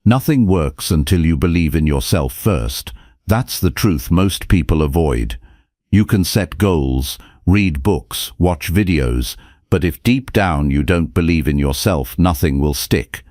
Nothing works until you believe in yourself first. That's the truth most people avoid. You can set goals, read books, watch videos, but if deep down you don't believe in yourself, nothing will stick.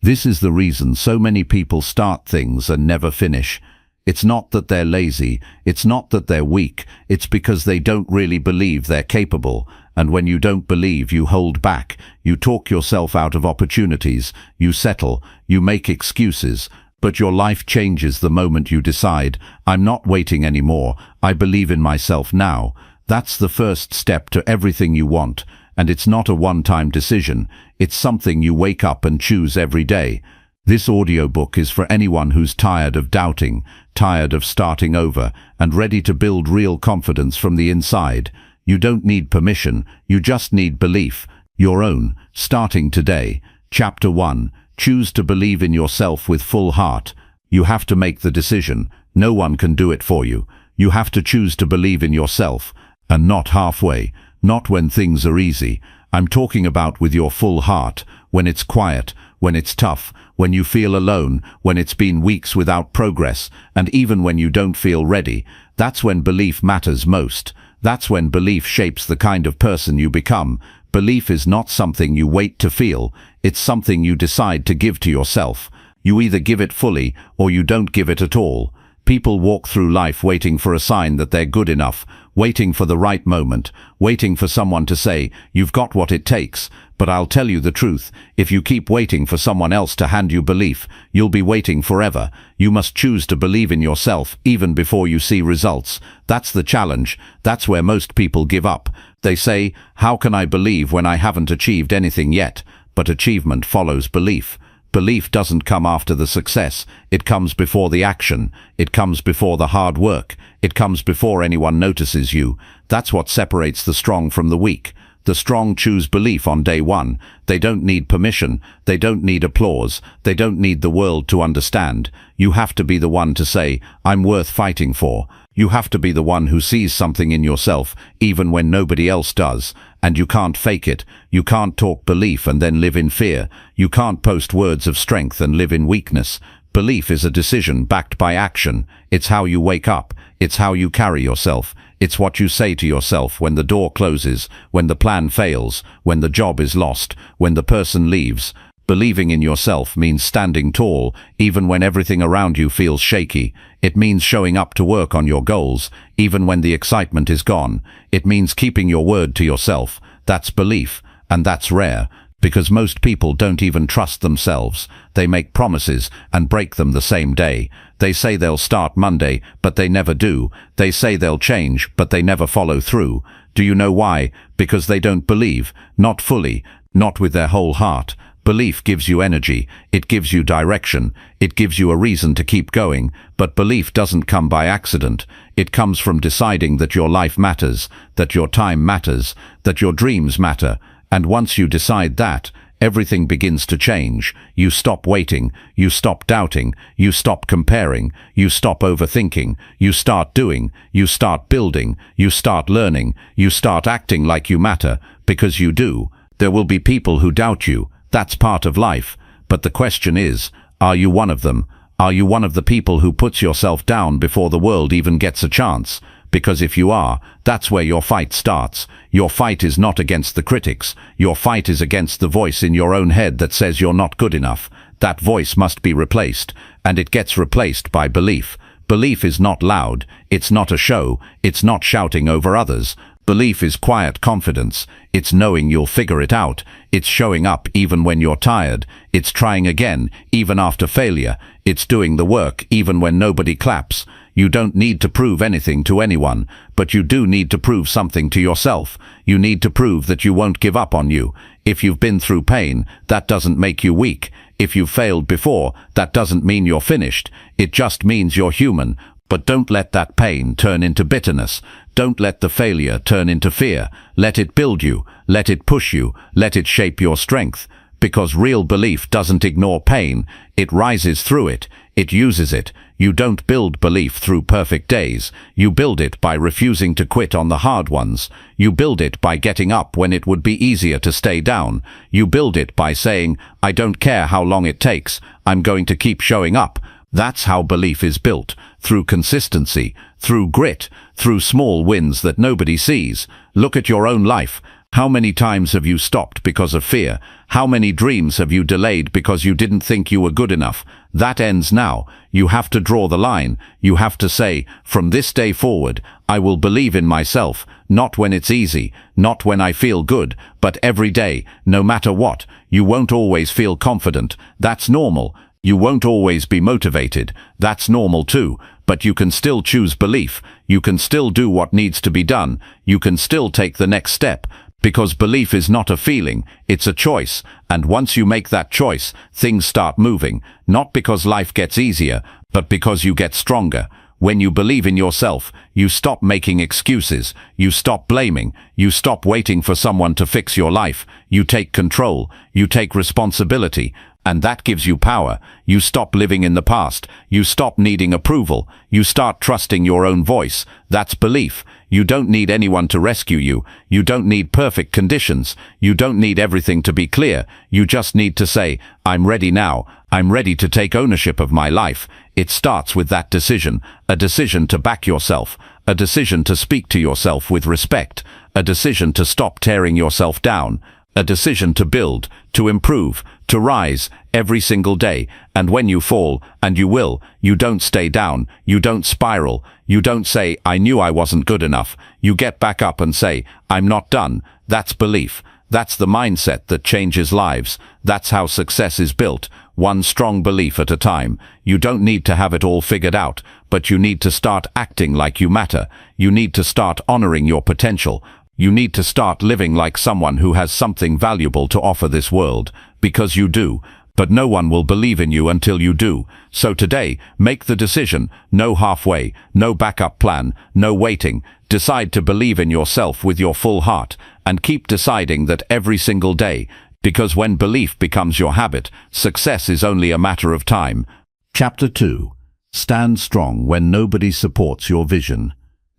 This is the reason so many people start things and never finish. It's not that they're lazy, it's not that they're weak, it's because they don't really believe they're capable. And when you don't believe, you hold back, you talk yourself out of opportunities, you settle, you make excuses. But your life changes the moment you decide, I'm not waiting anymore, I believe in myself now. That's the first step to everything you want, and it's not a one-time decision, it's something you wake up and choose every day. This audiobook is for anyone who's tired of doubting, tired of starting over, and ready to build real confidence from the inside. You don't need permission, you just need belief, your own, starting today. Chapter 1. Choose to believe in yourself with full heart. You have to make the decision. No one can do it for you. You have to choose to believe in yourself, and not halfway, not when things are easy. I'm talking about with your full heart, when it's quiet, when it's tough, when you feel alone, when it's been weeks without progress, and even when you don't feel ready. That's when belief matters most. That's when belief shapes the kind of person you become. Belief is not something you wait to feel, it's something you decide to give to yourself. You either give it fully, or you don't give it at all. People walk through life waiting for a sign that they're good enough, waiting for the right moment, waiting for someone to say, you've got what it takes. But I'll tell you the truth, if you keep waiting for someone else to hand you belief, you'll be waiting forever. You must choose to believe in yourself even before you see results. That's the challenge. That's where most people give up. They say, how can I believe when I haven't achieved anything yet? But achievement follows belief. Belief doesn't come after the success, it comes before the action, it comes before the hard work, it comes before anyone notices you. That's what separates the strong from the weak. The strong choose belief on day one. They don't need permission, they don't need applause, they don't need the world to understand. You have to be the one to say, I'm worth fighting for. You have to be the one who sees something in yourself, even when nobody else does. And you can't fake it. You can't talk belief and then live in fear. You can't post words of strength and live in weakness. Belief is a decision backed by action. It's how you wake up. It's how you carry yourself. It's what you say to yourself when the door closes, when the plan fails, when the job is lost, when the person leaves. Believing in yourself means standing tall, even when everything around you feels shaky. It means showing up to work on your goals, even when the excitement is gone. It means keeping your word to yourself. That's belief, and that's rare, because most people don't even trust themselves. They make promises and break them the same day. They say they'll start Monday, but they never do. They say they'll change, but they never follow through. Do you know why? Because they don't believe, not fully, not with their whole heart. Belief gives you energy, it gives you direction, it gives you a reason to keep going, but belief doesn't come by accident. It comes from deciding that your life matters, that your time matters, that your dreams matter, and once you decide that, everything begins to change. You stop waiting, you stop doubting, you stop comparing, you stop overthinking, you start doing, you start building, you start learning, you start acting like you matter, because you do. There will be people who doubt you. That's part of life. But the question is, are you one of them? Are you one of the people who puts yourself down before the world even gets a chance? Because if you are, that's where your fight starts. Your fight is not against the critics. Your fight is against the voice in your own head that says you're not good enough. That voice must be replaced, and it gets replaced by belief. Belief is not loud. It's not a show. It's not shouting over others. Belief is quiet confidence. It's knowing you'll figure it out. It's showing up even when you're tired. It's trying again, even after failure. It's doing the work even when nobody claps. You don't need to prove anything to anyone, but you do need to prove something to yourself. You need to prove that you won't give up on you. If you've been through pain, that doesn't make you weak. If you've failed before, that doesn't mean you're finished. It just means you're human. But don't let that pain turn into bitterness. Don't let the failure turn into fear. Let it build you. Let it push you. Let it shape your strength. Because real belief doesn't ignore pain. It rises through it. It uses it. You don't build belief through perfect days. You build it by refusing to quit on the hard ones. You build it by getting up when it would be easier to stay down. You build it by saying, I don't care how long it takes, I'm going to keep showing up. That's how belief is built, through consistency, through grit, through small wins that nobody sees. Look at your own life. How many times have you stopped because of fear? How many dreams have you delayed because you didn't think you were good enough? That ends now. You have to draw the line. You have to say, from this day forward, I will believe in myself, not when it's easy, not when I feel good, but every day, no matter what. You won't always feel confident. That's normal. You won't always be motivated. That's normal too. But you can still choose belief. You can still do what needs to be done. You can still take the next step. Because belief is not a feeling, it's a choice. And once you make that choice, things start moving. Not because life gets easier, but because you get stronger. When you believe in yourself, you stop making excuses. You stop blaming. You stop waiting for someone to fix your life. You take control. You take responsibility. And that gives you power. You stop living in the past. You stop needing approval. You start trusting your own voice. That's belief. You don't need anyone to rescue you. You don't need perfect conditions. You don't need everything to be clear. You just need to say, I'm ready now. I'm ready to take ownership of my life. It starts with that decision. A decision to back yourself. A decision to speak to yourself with respect. A decision to stop tearing yourself down. A decision to build, to improve, to rise every single day. And when you fall, and you will, you don't stay down, you don't spiral, you don't say, I knew I wasn't good enough. You get back up and say, I'm not done. That's belief. That's the mindset that changes lives. That's how success is built, one strong belief at a time. You don't need to have it all figured out, but you need to start acting like you matter. You need to start honoring your potential. You need to start living like someone who has something valuable to offer this world, because you do. But no one will believe in you until you do. So today, make the decision. No halfway, no backup plan, no waiting. Decide to believe in yourself with your full heart, and keep deciding that every single day. Because when belief becomes your habit, success is only a matter of time. Chapter 2. Stand strong when nobody supports your vision.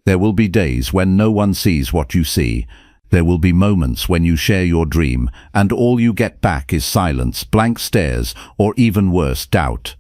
There will be days when no one sees what you see. There will be moments when you share your dream, and all you get back is silence, blank stares, or even worse, doubt.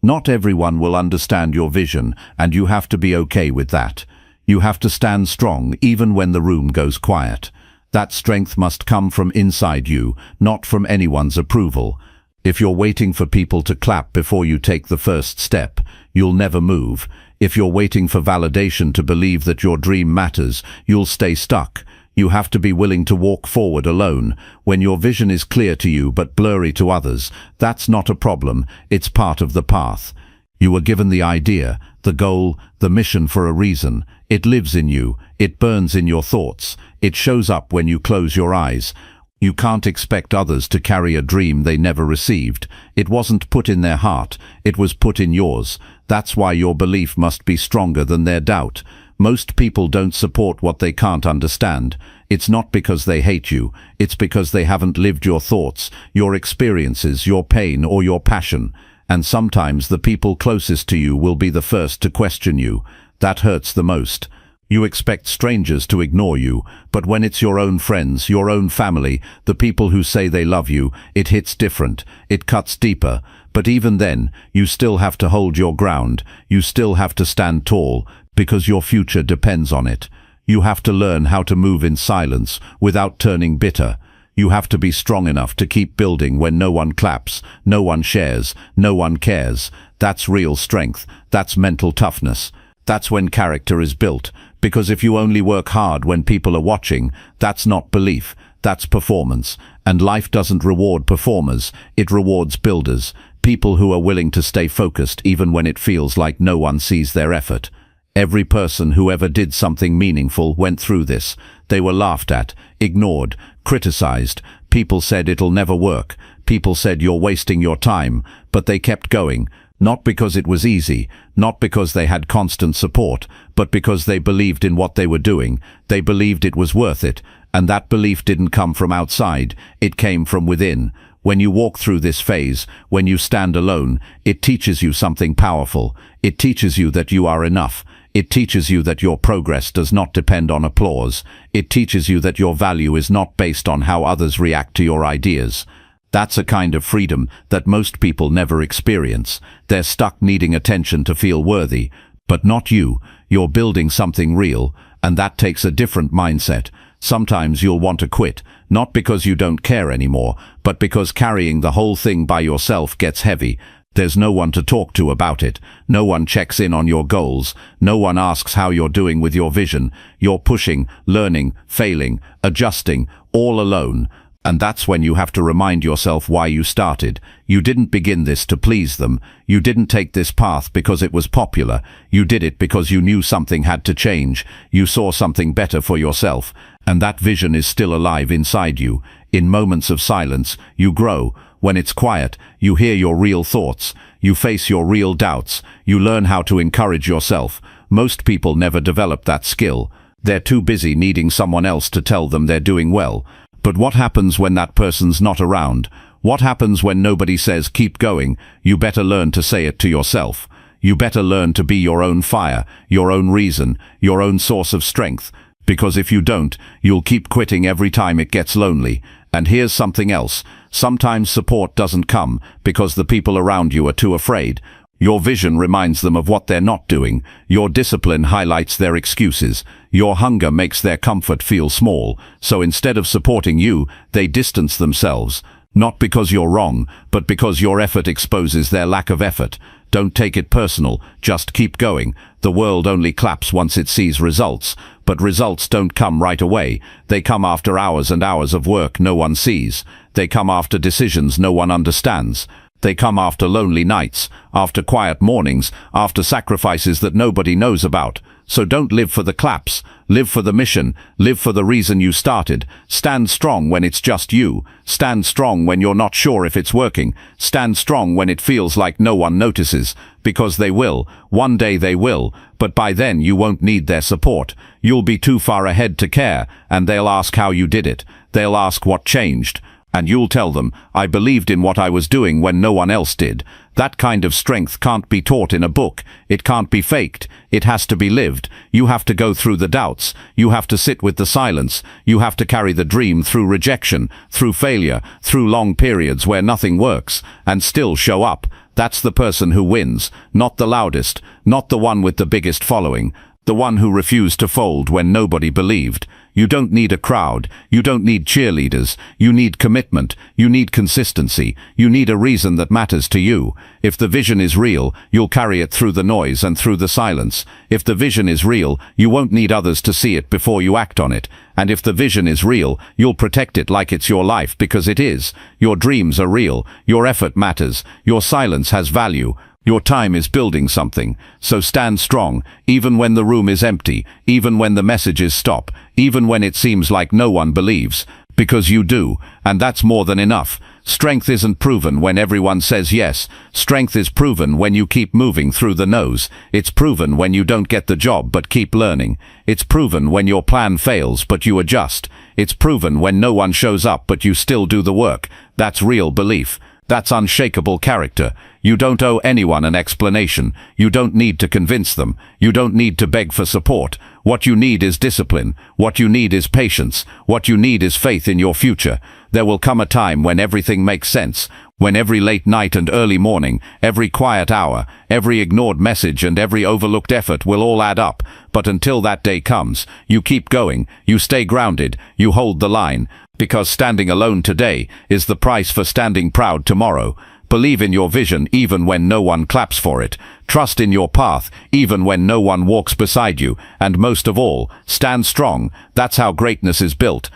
Not everyone will understand your vision, and you have to be okay with that. You have to stand strong even when the room goes quiet. That strength must come from inside you, not from anyone's approval. If you're waiting for people to clap before you take the first step, you'll never move. If you're waiting for validation to believe that your dream matters, you'll stay stuck. You have to be willing to walk forward alone. When your vision is clear to you but blurry to others, that's not a problem, it's part of the path. You were given the idea, the goal, the mission for a reason. It lives in you, it burns in your thoughts, it shows up when you close your eyes. You can't expect others to carry a dream they never received. It wasn't put in their heart, it was put in yours. That's why your belief must be stronger than their doubt. Most people don't support what they can't understand. It's not because they hate you, it's because they haven't lived your thoughts, your experiences, your pain, or your passion. And sometimes the people closest to you will be the first to question you. That hurts the most. You expect strangers to ignore you, but when it's your own friends, your own family, the people who say they love you, it hits different, it cuts deeper. But even then, you still have to hold your ground, you still have to stand tall, because your future depends on it. You have to learn how to move in silence, without turning bitter. You have to be strong enough to keep building when no one claps, no one shares, no one cares. That's real strength, that's mental toughness. That's when character is built. Because if you only work hard when people are watching, that's not belief, that's performance. And life doesn't reward performers, it rewards builders. People who are willing to stay focused even when it feels like no one sees their effort. Every person who ever did something meaningful went through this. They were laughed at, ignored, criticized. People said it'll never work. People said you're wasting your time, but they kept going. Not because it was easy, not because they had constant support, but because they believed in what they were doing. They believed it was worth it, and that belief didn't come from outside, it came from within. When you walk through this phase, when you stand alone, it teaches you something powerful. It teaches you that you are enough. It teaches you that your progress does not depend on applause. It teaches you that your value is not based on how others react to your ideas. That's a kind of freedom that most people never experience. They're stuck needing attention to feel worthy. But not you. You're building something real, and that takes a different mindset. Sometimes you'll want to quit, not because you don't care anymore, but because carrying the whole thing by yourself gets heavy. There's no one to talk to about it. No one checks in on your goals. No one asks how you're doing with your vision. You're pushing, learning, failing, adjusting, all alone. And that's when you have to remind yourself why you started. You didn't begin this to please them. You didn't take this path because it was popular. You did it because you knew something had to change. You saw something better for yourself. And that vision is still alive inside you. In moments of silence, you grow. When it's quiet, you hear your real thoughts. You face your real doubts. You learn how to encourage yourself. Most people never develop that skill. They're too busy needing someone else to tell them they're doing well. But what happens when that person's not around? What happens when nobody says, keep going? You better learn to say it to yourself. You better learn to be your own fire, your own reason, your own source of strength. Because if you don't, you'll keep quitting every time it gets lonely. And here's something else. Sometimes support doesn't come because the people around you are too afraid. Your vision reminds them of what they're not doing. Your discipline highlights their excuses. Your hunger makes their comfort feel small. So instead of supporting you, they distance themselves. Not because you're wrong, but because your effort exposes their lack of effort. Don't take it personal, just keep going. The world only claps once it sees results. But results don't come right away. They come after hours and hours of work no one sees. They come after decisions no one understands. They come after lonely nights, after quiet mornings, after sacrifices that nobody knows about. So don't live for the claps. Live for the mission. Live for the reason you started. Stand strong when it's just you. Stand strong when you're not sure if it's working. Stand strong when it feels like no one notices. Because they will. One day they will. But by then you won't need their support. You'll be too far ahead to care, and they'll ask how you did it. They'll ask what changed. And you'll tell them, I believed in what I was doing when no one else did. That kind of strength can't be taught in a book. It can't be faked. It has to be lived. You have to go through the doubts. You have to sit with the silence. You have to carry the dream through rejection, through failure, through long periods where nothing works, and still show up. That's the person who wins, not the loudest, not the one with the biggest following, the one who refused to fold when nobody believed. You don't need a crowd. You don't need cheerleaders. You need commitment. You need consistency. You need a reason that matters to you. If the vision is real, you'll carry it through the noise and through the silence. If the vision is real, you won't need others to see it before you act on it. And if the vision is real, you'll protect it like it's your life, because it is. Your dreams are real. Your effort matters. Your silence has value. Your time is building something. So stand strong, even when the room is empty, even when the messages stop, even when it seems like no one believes. Because you do, and that's more than enough. Strength isn't proven when everyone says yes. Strength is proven when you keep moving through the no's. It's proven when you don't get the job but keep learning. It's proven when your plan fails but you adjust. It's proven when no one shows up but you still do the work. That's real belief. That's unshakable character. You don't owe anyone an explanation. You don't need to convince them. You don't need to beg for support. What you need is discipline. What you need is patience. What you need is faith in your future. There will come a time when everything makes sense, when every late night and early morning, every quiet hour, every ignored message and every overlooked effort will all add up. But until that day comes, you keep going, you stay grounded, you hold the line. Because standing alone today is the price for standing proud tomorrow. Believe in your vision even when no one claps for it. Trust in your path even when no one walks beside you. And most of all, stand strong. That's how greatness is built.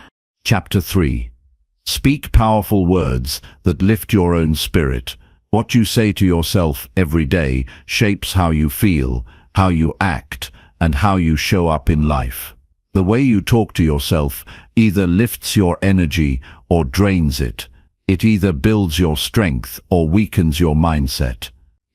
Chapter 3. Speak powerful words that lift your own spirit. What you say to yourself every day shapes how you feel, how you act, and how you show up in life. The way you talk to yourself either lifts your energy or drains it. It either builds your strength or weakens your mindset.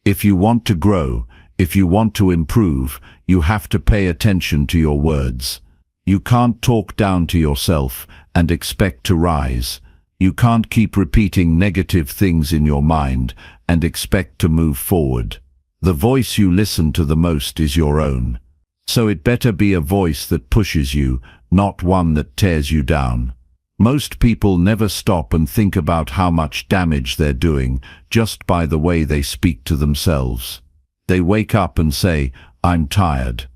If you want to grow, if you want to improve, you have to pay attention to your words. You can't talk down to yourself and expect to rise. You can't keep repeating negative things in your mind and expect to move forward. The voice you listen to the most is your own. So it better be a voice that pushes you, not one that tears you down. Most people never stop and think about how much damage they're doing just by the way they speak to themselves. They wake up and say, "I'm tired.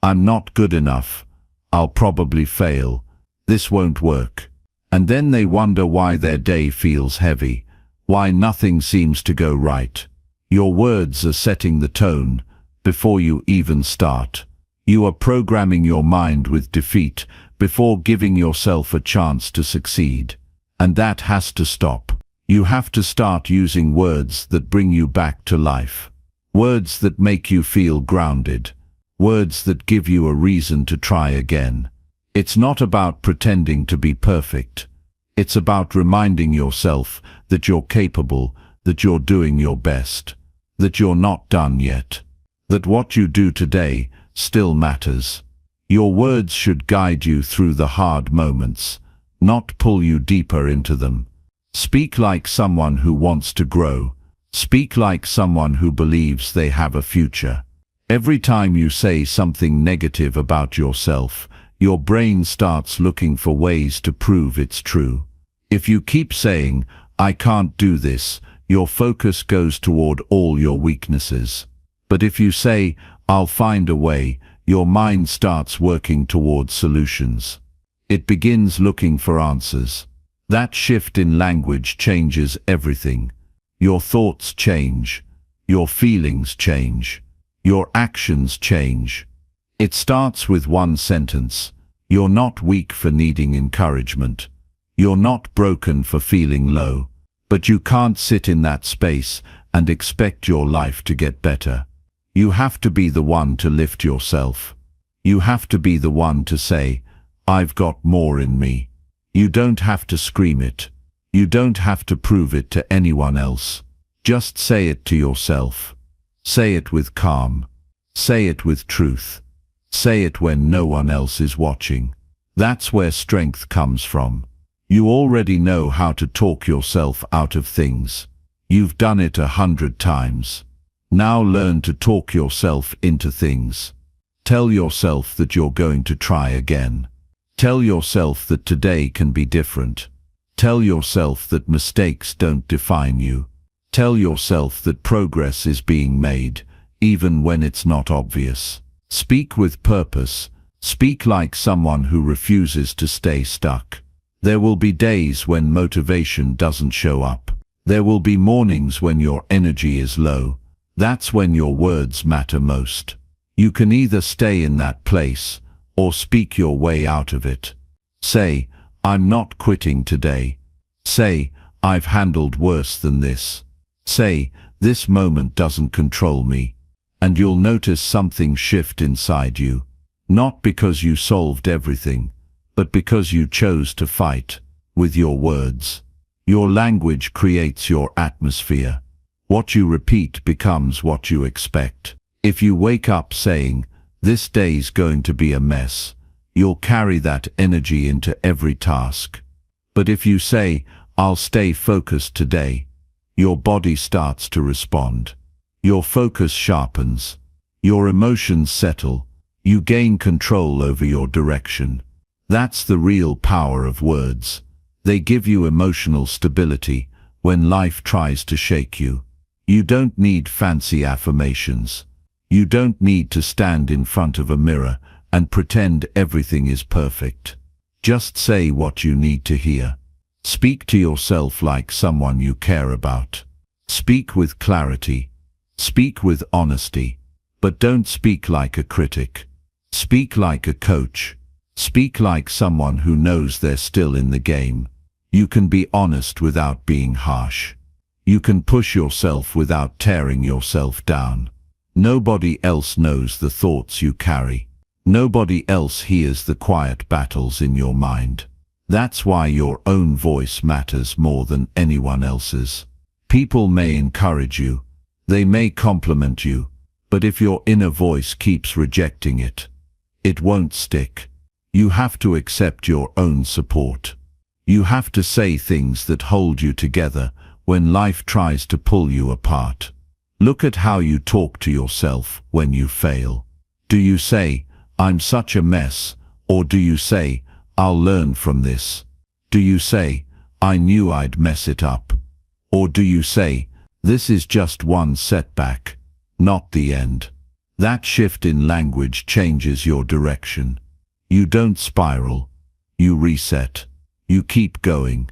I'm not good enough. I'll probably fail. This won't work." And then they wonder why their day feels heavy, why nothing seems to go right. Your words are setting the tone before you even start. You are programming your mind with defeat before giving yourself a chance to succeed. And that has to stop. You have to start using words that bring you back to life. Words that make you feel grounded. Words that give you a reason to try again. It's not about pretending to be perfect. It's about reminding yourself that you're capable, that you're doing your best, that you're not done yet, that what you do today still matters. Your words should guide you through the hard moments, not pull you deeper into them. Speak like someone who wants to grow. Speak like someone who believes they have a future. Every time you say something negative about yourself, your brain starts looking for ways to prove it's true. If you keep saying, "I can't do this," your focus goes toward all your weaknesses. But if you say, "I'll find a way," your mind starts working toward solutions. It begins looking for answers. That shift in language changes everything. Your thoughts change. Your feelings change. Your actions change. It starts with one sentence. You're not weak for needing encouragement. You're not broken for feeling low. But you can't sit in that space and expect your life to get better. You have to be the one to lift yourself. You have to be the one to say, "I've got more in me." You don't have to scream it. You don't have to prove it to anyone else. Just say it to yourself. Say it with calm. Say it with truth. Say it when no one else is watching. That's where strength comes from. You already know how to talk yourself out of things. You've done it 100 times. Now learn to talk yourself into things. Tell yourself that you're going to try again. Tell yourself that today can be different. Tell yourself that mistakes don't define you. Tell yourself that progress is being made, even when it's not obvious. Speak with purpose. Speak like someone who refuses to stay stuck. There will be days when motivation doesn't show up. There will be mornings when your energy is low. That's when your words matter most. You can either stay in that place or speak your way out of it. Say, "I'm not quitting today." Say, "I've handled worse than this." Say, "This moment doesn't control me." And you'll notice something shift inside you. Not because you solved everything, but because you chose to fight with your words. Your language creates your atmosphere. What you repeat becomes what you expect. If you wake up saying, "This day's going to be a mess," you'll carry that energy into every task. But if you say, "I'll stay focused today," your body starts to respond. Your focus sharpens. Your emotions settle. You gain control over your direction. That's the real power of words. They give you emotional stability when life tries to shake you. You don't need fancy affirmations. You don't need to stand in front of a mirror and pretend everything is perfect. Just say what you need to hear. Speak to yourself like someone you care about. Speak with clarity. Speak with honesty. But don't speak like a critic. Speak like a coach. Speak like someone who knows they're still in the game. You can be honest without being harsh. You can push yourself without tearing yourself down. Nobody else knows the thoughts you carry. Nobody else hears the quiet battles in your mind. That's why your own voice matters more than anyone else's. People may encourage you. They may compliment you. But if your inner voice keeps rejecting it, it won't stick. You have to accept your own support. You have to say things that hold you together when life tries to pull you apart. Look at how you talk to yourself when you fail. Do you say, "I'm such a mess," or do you say, "I'll learn from this"? Do you say, "I knew I'd mess it up"? Or do you say, "This is just one setback, not the end"? That shift in language changes your direction. You don't spiral. You reset. You keep going.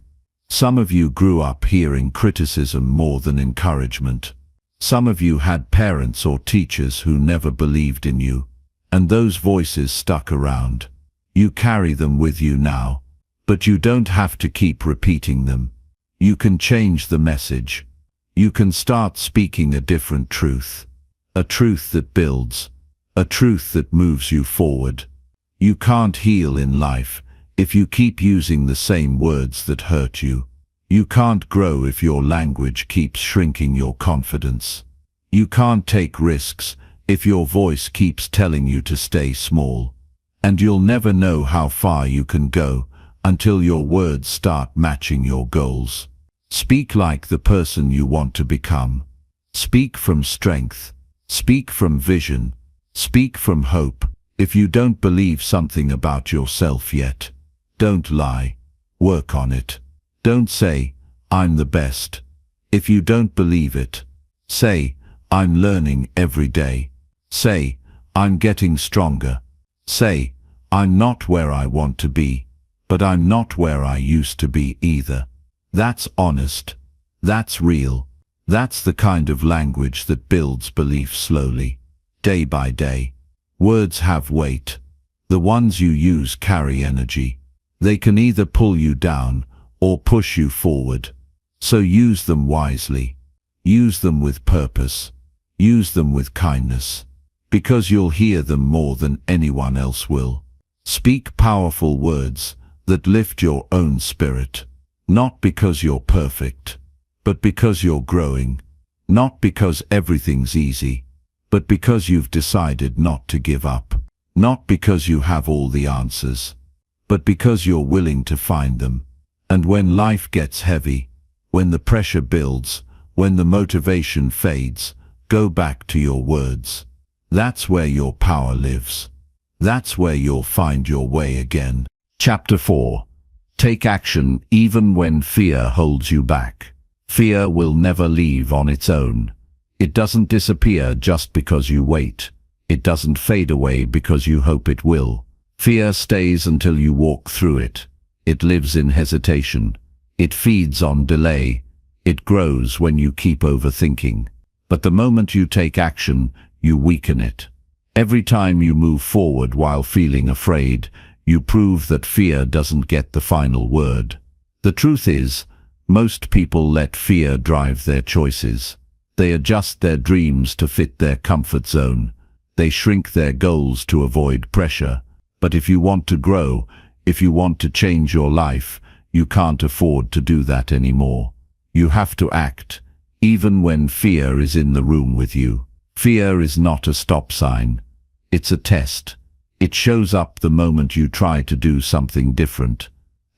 Some of you grew up hearing criticism more than encouragement. Some of you had parents or teachers who never believed in you, and those voices stuck around. You carry them with you now, but you don't have to keep repeating them. You can change the message. You can start speaking a different truth. A truth that builds. A truth that moves you forward. You can't heal in life if you keep using the same words that hurt you. You can't grow if your language keeps shrinking your confidence. You can't take risks if your voice keeps telling you to stay small. And you'll never know how far you can go until your words start matching your goals. Speak like the person you want to become. Speak from strength. Speak from vision. Speak from hope. If you don't believe something about yourself yet, don't lie. Work on it. Don't say, "I'm the best." If you don't believe it, say, "I'm learning every day." Say, "I'm getting stronger." Say, "I'm not where I want to be, but I'm not where I used to be either." That's honest. That's real. That's the kind of language that builds belief slowly, day by day. Words have weight. The ones you use carry energy. They can either pull you down or push you forward. So use them wisely. Use them with purpose. Use them with kindness. Because you'll hear them more than anyone else will. Speak powerful words that lift your own spirit. Not because you're perfect, but because you're growing. Not because everything's easy, but because you've decided not to give up. Not because you have all the answers, but because you're willing to find them. And when life gets heavy, when the pressure builds, when the motivation fades, go back to your words. That's where your power lives. That's where you'll find your way again. Chapter 4. Take action even when fear holds you back. Fear will never leave on its own. It doesn't disappear just because you wait. It doesn't fade away because you hope it will. Fear stays until you walk through it. It lives in hesitation. It feeds on delay. It grows when you keep overthinking. But the moment you take action, you weaken it. Every time you move forward while feeling afraid, you prove that fear doesn't get the final word. The truth is, most people let fear drive their choices. They adjust their dreams to fit their comfort zone. They shrink their goals to avoid pressure. But if you want to grow, if you want to change your life, you can't afford to do that anymore. You have to act, even when fear is in the room with you. Fear is not a stop sign. It's a test. It shows up the moment you try to do something different.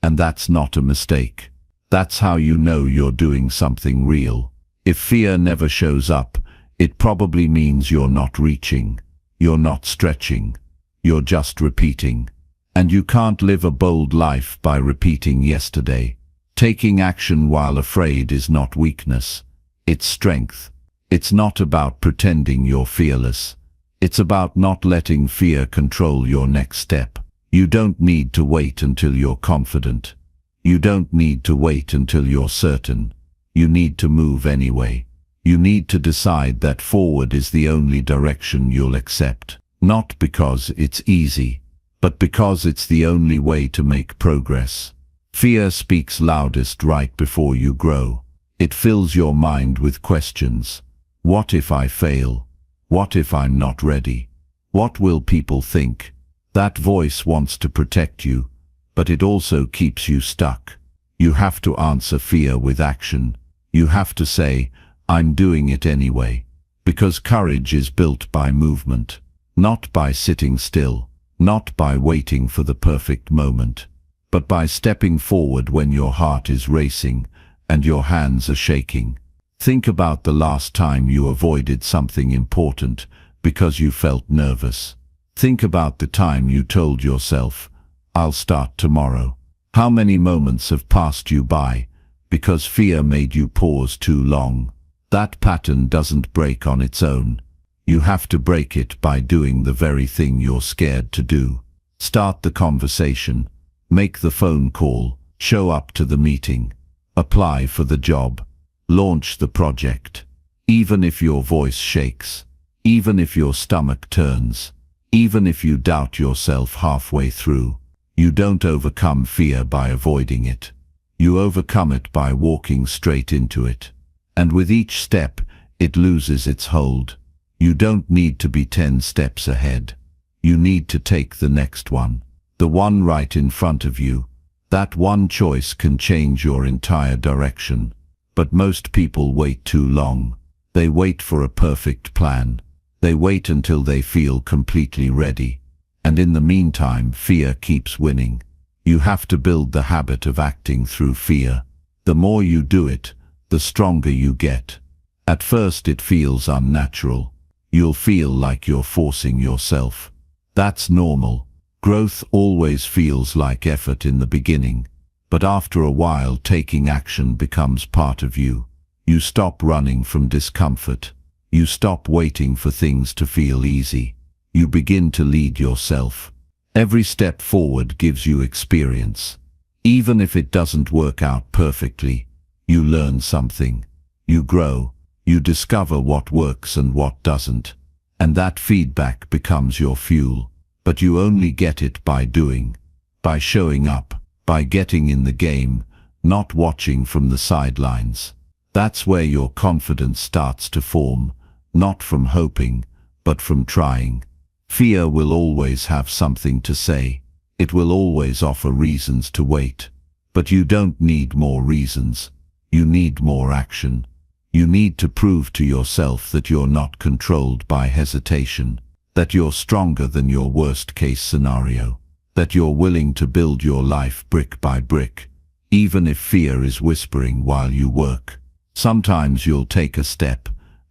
And that's not a mistake. That's how you know you're doing something real. If fear never shows up, it probably means you're not reaching. You're not stretching. You're just repeating. And you can't live a bold life by repeating yesterday. Taking action while afraid is not weakness. It's strength. It's not about pretending you're fearless. It's about not letting fear control your next step. You don't need to wait until you're confident. You don't need to wait until you're certain. You need to move anyway. You need to decide that forward is the only direction you'll accept. Not because it's easy, but because it's the only way to make progress. Fear speaks loudest right before you grow. It fills your mind with questions. What if I fail? What if I'm not ready? What will people think? That voice wants to protect you, but it also keeps you stuck. You have to answer fear with action. You have to say, "I'm doing it anyway." Because courage is built by movement, not by sitting still, not by waiting for the perfect moment, but by stepping forward when your heart is racing and your hands are shaking. Think about the last time you avoided something important because you felt nervous. Think about the time you told yourself, "I'll start tomorrow." How many moments have passed you by because fear made you pause too long? That pattern doesn't break on its own. You have to break it by doing the very thing you're scared to do. Start the conversation. Make the phone call. Show up to the meeting. Apply for the job. Launch the project. Even if your voice shakes. Even if your stomach turns. Even if you doubt yourself halfway through. You don't overcome fear by avoiding it. You overcome it by walking straight into it. And with each step, it loses its hold. You don't need to be 10 steps ahead. You need to take the next one. The one right in front of you. That one choice can change your entire direction. But most people wait too long. They wait for a perfect plan. They wait until they feel completely ready. And in the meantime, fear keeps winning. You have to build the habit of acting through fear. The more you do it, the stronger you get. At first it feels unnatural. You'll feel like you're forcing yourself. That's normal. Growth always feels like effort in the beginning. But after a while, taking action becomes part of you. You stop running from discomfort. You stop waiting for things to feel easy. You begin to lead yourself. Every step forward gives you experience. Even if it doesn't work out perfectly, you learn something. You grow. You discover what works and what doesn't. And that feedback becomes your fuel. But you only get it by doing, by showing up, by getting in the game, not watching from the sidelines. That's where your confidence starts to form, not from hoping, but from trying. Fear will always have something to say. It will always offer reasons to wait. But you don't need more reasons. You need more action. You need to prove to yourself that you're not controlled by hesitation, that you're stronger than your worst-case scenario, that you're willing to build your life brick by brick, even if fear is whispering while you work. Sometimes you'll take a step,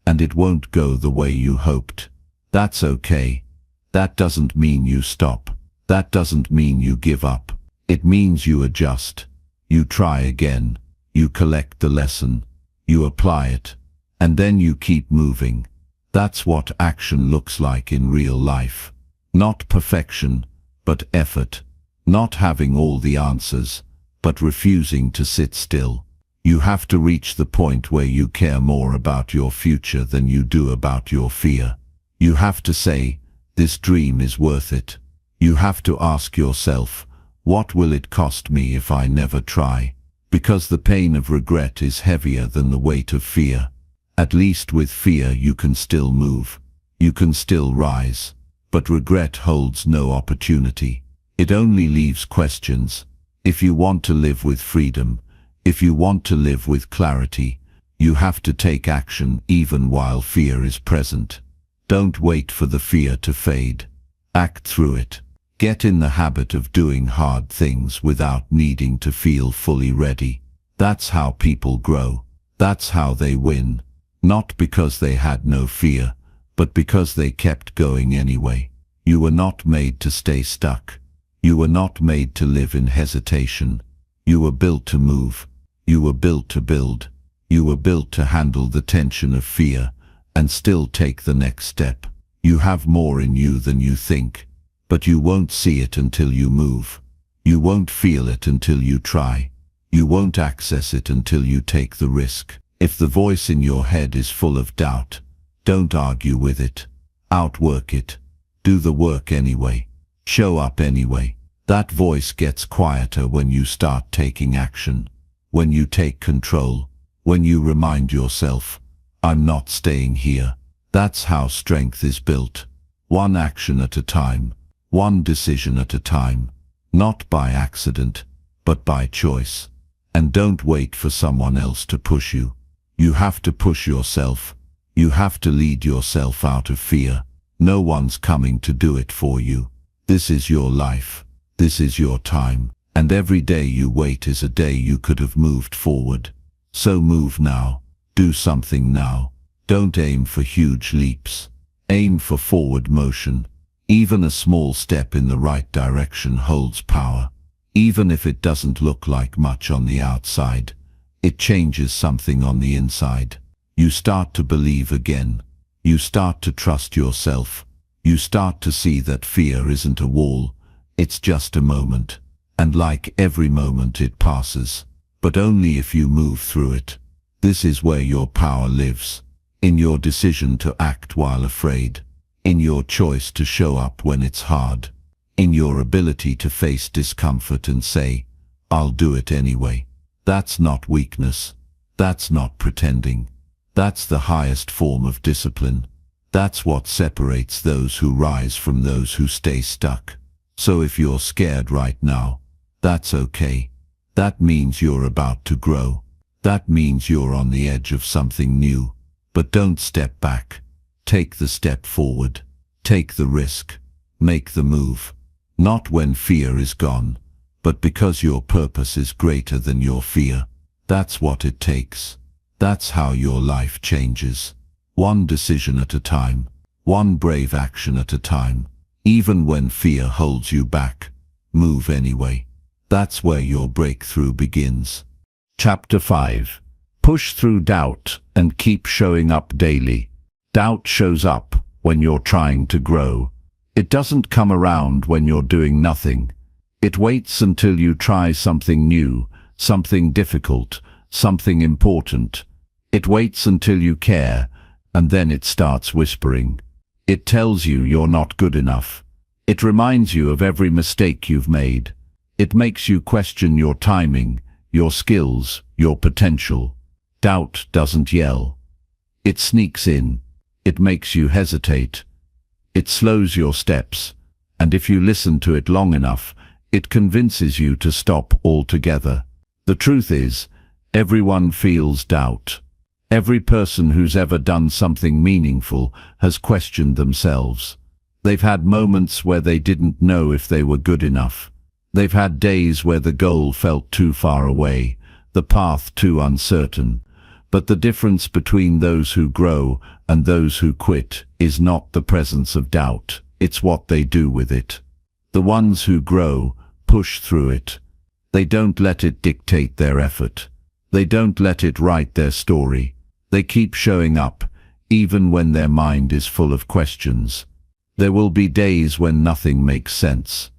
and it won't go the way you hoped. That's okay. That doesn't mean you stop. That doesn't mean you give up. It means you adjust. You try again. You collect the lesson. You apply it. And then you keep moving. That's what action looks like in real life. Not perfection, but effort. Not having all the answers, but refusing to sit still. You have to reach the point where you care more about your future than you do about your fear. You have to say, "This dream is worth it." You have to ask yourself, what will it cost me if I never try? Because the pain of regret is heavier than the weight of fear. At least with fear you can still move. You can still rise. But regret holds no opportunity. It only leaves questions. If you want to live with freedom, if you want to live with clarity, you have to take action even while fear is present. Don't wait for the fear to fade. Act through it. Get in the habit of doing hard things without needing to feel fully ready. That's how people grow. That's how they win. Not because they had no fear, but because they kept going anyway. You were not made to stay stuck. You were not made to live in hesitation. You were built to move. You were built to build. You were built to handle the tension of fear and still take the next step. You have more in you than you think, but you won't see it until you move. You won't feel it until you try. You won't access it until you take the risk. If the voice in your head is full of doubt, don't argue with it. Outwork it. Do the work anyway. Show up anyway. That voice gets quieter when you start taking action. When you take control. When you remind yourself, "I'm not staying here." That's how strength is built. One action at a time. One decision at a time. Not by accident, but by choice. And don't wait for someone else to push you. You have to push yourself. You have to lead yourself out of fear. No one's coming to do it for you. This is your life. This is your time. And every day you wait is a day you could have moved forward. So move now. Do something now. Don't aim for huge leaps. Aim for forward motion. Even a small step in the right direction holds power. Even if it doesn't look like much on the outside, it changes something on the inside. You start to believe again. You start to trust yourself. You start to see that fear isn't a wall. It's just a moment. And like every moment it passes. But only if you move through it. This is where your power lives. In your decision to act while afraid. In your choice to show up when it's hard. In your ability to face discomfort and say, I'll do it anyway. That's not weakness. That's not pretending. That's the highest form of discipline. That's what separates those who rise from those who stay stuck. So if you're scared right now, that's okay. That means you're about to grow. That means you're on the edge of something new. But don't step back. Take the step forward. Take the risk. Make the move. Not when fear is gone, but because your purpose is greater than your fear. That's what it takes. That's how your life changes. One decision at a time. One brave action at a time. Even when fear holds you back, move anyway. That's where your breakthrough begins. Chapter 5. Push through doubt and keep showing up daily. Doubt shows up when you're trying to grow. It doesn't come around when you're doing nothing. It waits until you try something new, something difficult, something important. It waits until you care, and then it starts whispering. It tells you you're not good enough. It reminds you of every mistake you've made. It makes you question your timing, your skills, your potential. Doubt doesn't yell. It sneaks in. It makes you hesitate. It slows your steps, and if you listen to it long enough, it convinces you to stop altogether. The truth is, everyone feels doubt. Every person who's ever done something meaningful has questioned themselves. They've had moments where they didn't know if they were good enough. They've had days where the goal felt too far away, the path too uncertain. But the difference between those who grow and those who quit is not the presence of doubt, it's what they do with it. The ones who grow push through it. They don't let it dictate their effort. They don't let it write their story. They keep showing up, even when their mind is full of questions. There will be days when nothing makes sense.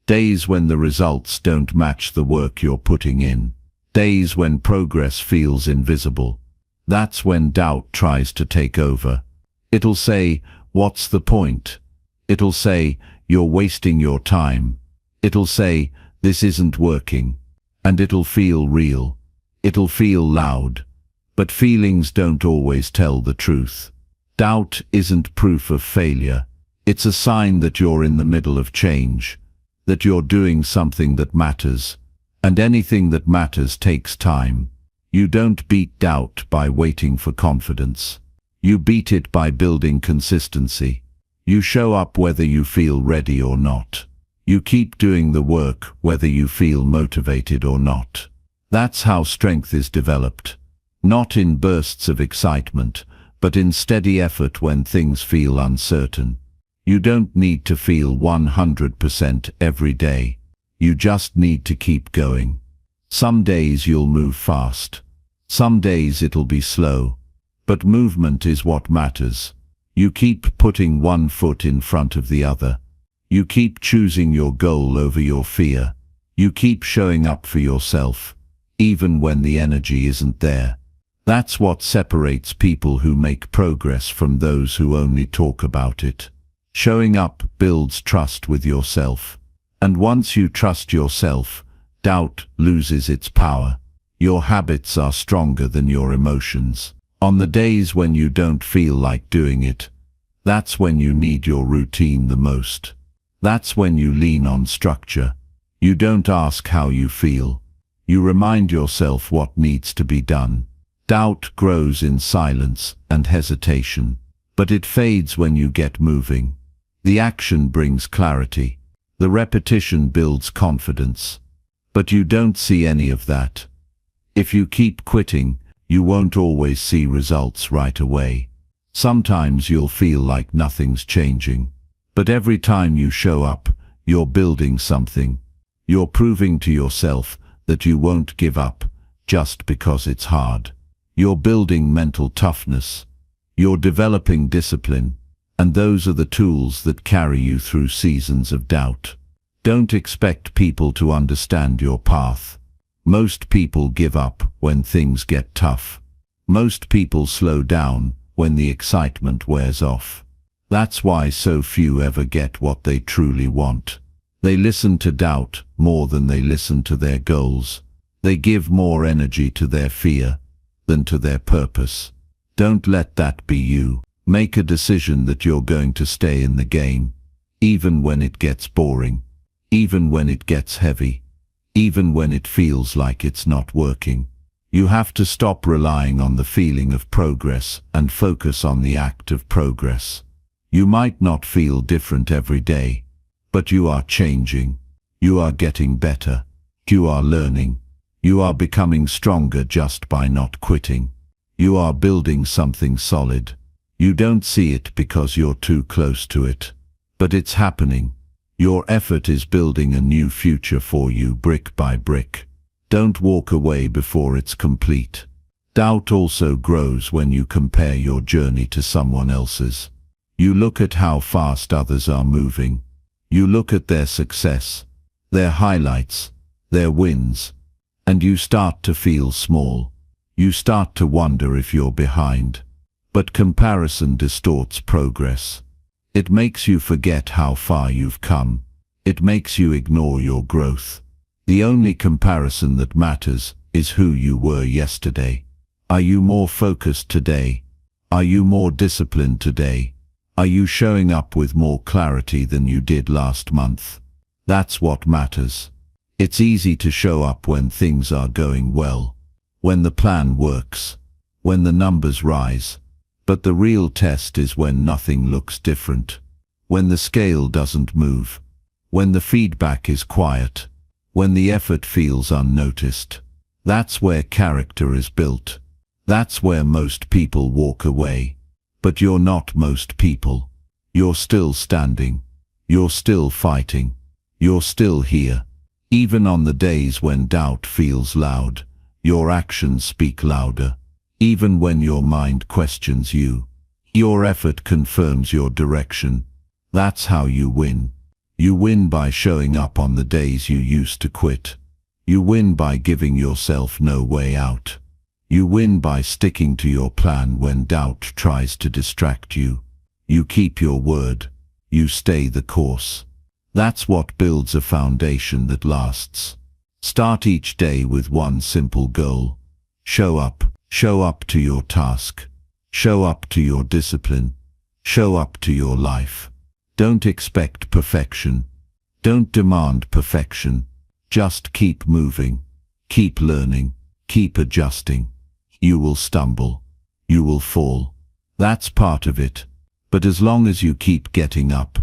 Days when the results don't match the work you're putting in. Days when progress feels invisible. That's when doubt tries to take over. It'll say, what's the point? It'll say, you're wasting your time. It'll say, this isn't working. And it'll feel real. It'll feel loud. But feelings don't always tell the truth. Doubt isn't proof of failure. It's a sign that you're in the middle of change. That you're doing something that matters. And anything that matters takes time. You don't beat doubt by waiting for confidence. You beat it by building consistency. You show up whether you feel ready or not. You keep doing the work whether you feel motivated or not. That's how strength is developed. Not in bursts of excitement, but in steady effort when things feel uncertain. You don't need to feel 100% every day. You just need to keep going. Some days you'll move fast. Some days it'll be slow. But movement is what matters. You keep putting one foot in front of the other. You keep choosing your goal over your fear. You keep showing up for yourself, even when the energy isn't there. That's what separates people who make progress from those who only talk about it. Showing up builds trust with yourself. And once you trust yourself, doubt loses its power. Your habits are stronger than your emotions. On the days when you don't feel like doing it, that's when you need your routine the most. That's when you lean on structure. You don't ask how you feel. You remind yourself what needs to be done. Doubt grows in silence and hesitation, but it fades when you get moving. The action brings clarity. The repetition builds confidence. But you don't see any of that. If you keep quitting, you won't always see results right away. Sometimes you'll feel like nothing's changing. But every time you show up, you're building something. You're proving to yourself that you won't give up just because it's hard. You're building mental toughness. You're developing discipline. And those are the tools that carry you through seasons of doubt. Don't expect people to understand your path. Most people give up when things get tough. Most people slow down when the excitement wears off. That's why so few ever get what they truly want. They listen to doubt more than they listen to their goals. They give more energy to their fear than to their purpose. Don't let that be you. Make a decision that you're going to stay in the game, even when it gets boring, even when it gets heavy, even when it feels like it's not working. You have to stop relying on the feeling of progress and focus on the act of progress. You might not feel different every day, but you are changing. You are getting better. You are learning. You are becoming stronger just by not quitting. You are building something solid. You don't see it because you're too close to it, but it's happening. Your effort is building a new future for you brick by brick. Don't walk away before it's complete. Doubt also grows when you compare your journey to someone else's. You look at how fast others are moving. You look at their success, their highlights, their wins, and you start to feel small. You start to wonder if you're behind. But comparison distorts progress. It makes you forget how far you've come. It makes you ignore your growth. The only comparison that matters is who you were yesterday. Are you more focused today? Are you more disciplined today? Are you showing up with more clarity than you did last month? That's what matters. It's easy to show up when things are going well, when the plan works, when the numbers rise. But the real test is when nothing looks different, when the scale doesn't move, when the feedback is quiet, when the effort feels unnoticed. That's where character is built. That's where most people walk away. But you're not most people. You're still standing. You're still fighting. You're still here. Even on the days when doubt feels loud, your actions speak louder. Even when your mind questions you, your effort confirms your direction. That's how you win. You win by showing up on the days you used to quit. You win by giving yourself no way out. You win by sticking to your plan when doubt tries to distract you. You keep your word. You stay the course. That's what builds a foundation that lasts. Start each day with one simple goal. Show up. Show up to your task. Show up to your discipline. Show up to your life. Don't expect perfection. Don't demand perfection. Just keep moving. Keep learning. Keep adjusting. You will stumble. You will fall. That's part of it. But as long as you keep getting up,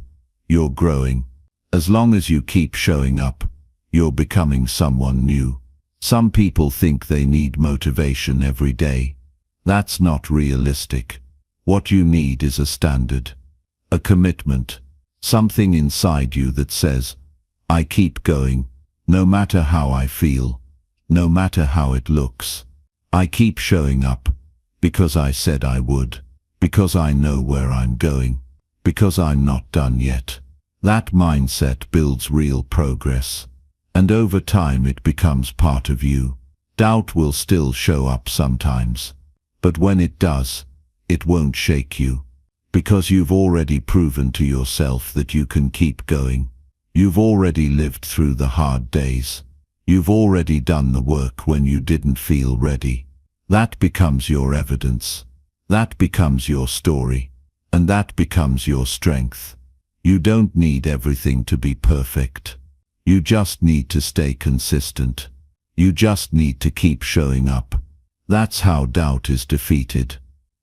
you're growing. As long as you keep showing up, you're becoming someone new. Some people think they need motivation every day. That's not realistic. What you need is a standard, a commitment, something inside you that says, I keep going, no matter how I feel, no matter how it looks. I keep showing up, because I said I would, because I know where I'm going, because I'm not done yet. That mindset builds real progress, and over time it becomes part of you. Doubt will still show up sometimes, but when it does, it won't shake you, because you've already proven to yourself that you can keep going. You've already lived through the hard days. You've already done the work when you didn't feel ready. That becomes your evidence. That becomes your story. And that becomes your strength. You don't need everything to be perfect. You just need to stay consistent. You just need to keep showing up. That's how doubt is defeated.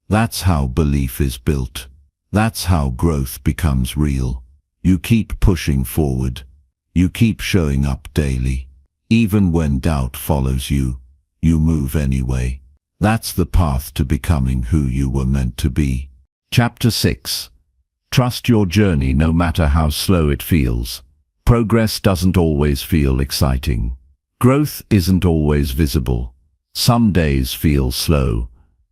That's how belief is built. That's how growth becomes real. You keep pushing forward. You keep showing up daily. Even when doubt follows you, you move anyway. That's the path to becoming who you were meant to be. Chapter 6. Trust your journey no matter how slow it feels. Progress doesn't always feel exciting. Growth isn't always visible. Some days feel slow.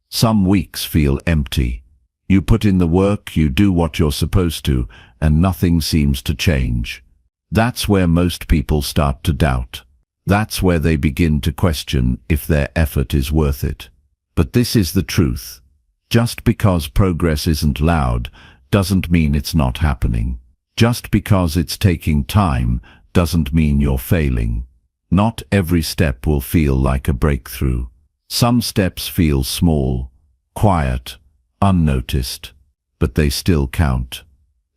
Some weeks feel empty. You put in the work, you do what you're supposed to, and nothing seems to change. That's where most people start to doubt. That's where they begin to question if their effort is worth it. But this is the truth. Just because progress isn't loud doesn't mean it's not happening. Just because it's taking time doesn't mean you're failing. Not every step will feel like a breakthrough. Some steps feel small, quiet, unnoticed, but they still count.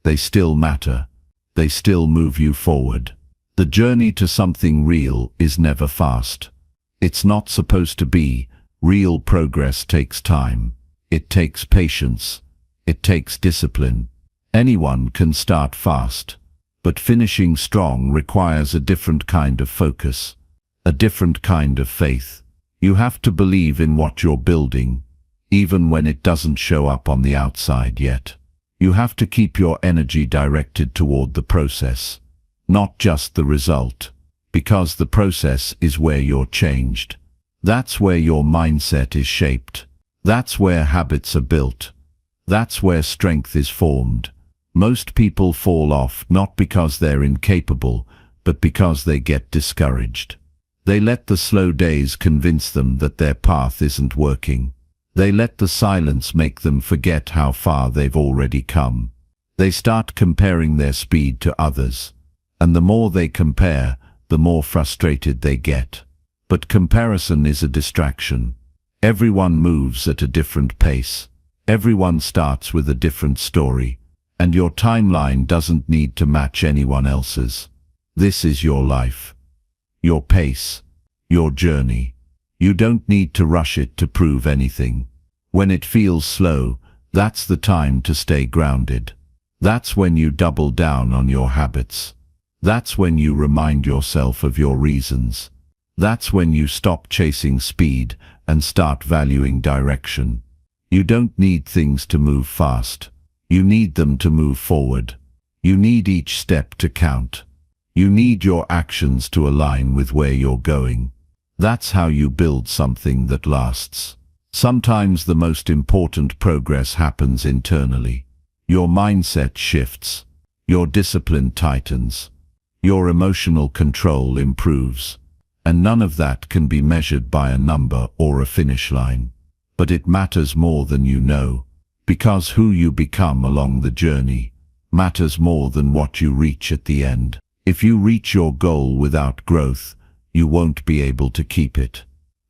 They still matter. They still move you forward. The journey to something real is never fast. It's not supposed to be. Real progress takes time. It takes patience. It takes discipline. Anyone can start fast, but finishing strong requires a different kind of focus, a different kind of faith. You have to believe in what you're building, even when it doesn't show up on the outside yet. You have to keep your energy directed toward the process, not just the result, because the process is where you're changed. That's where your mindset is shaped. That's where habits are built. That's where strength is formed. Most people fall off not because they're incapable, but because they get discouraged. They let the slow days convince them that their path isn't working. They let the silence make them forget how far they've already come. They start comparing their speed to others, and the more they compare, the more frustrated they get. But comparison is a distraction. Everyone moves at a different pace. Everyone starts with a different story, and your timeline doesn't need to match anyone else's. This is your life, your pace, your journey. You don't need to rush it to prove anything. When it feels slow, that's the time to stay grounded. That's when you double down on your habits. That's when you remind yourself of your reasons. That's when you stop chasing speed and start valuing direction. You don't need things to move fast. You need them to move forward. You need each step to count. You need your actions to align with where you're going. That's how you build something that lasts. Sometimes the most important progress happens internally. Your mindset shifts. Your discipline tightens. Your emotional control improves. And none of that can be measured by a number or a finish line. But it matters more than you know, because who you become along the journey matters more than what you reach at the end. If you reach your goal without growth, you won't be able to keep it.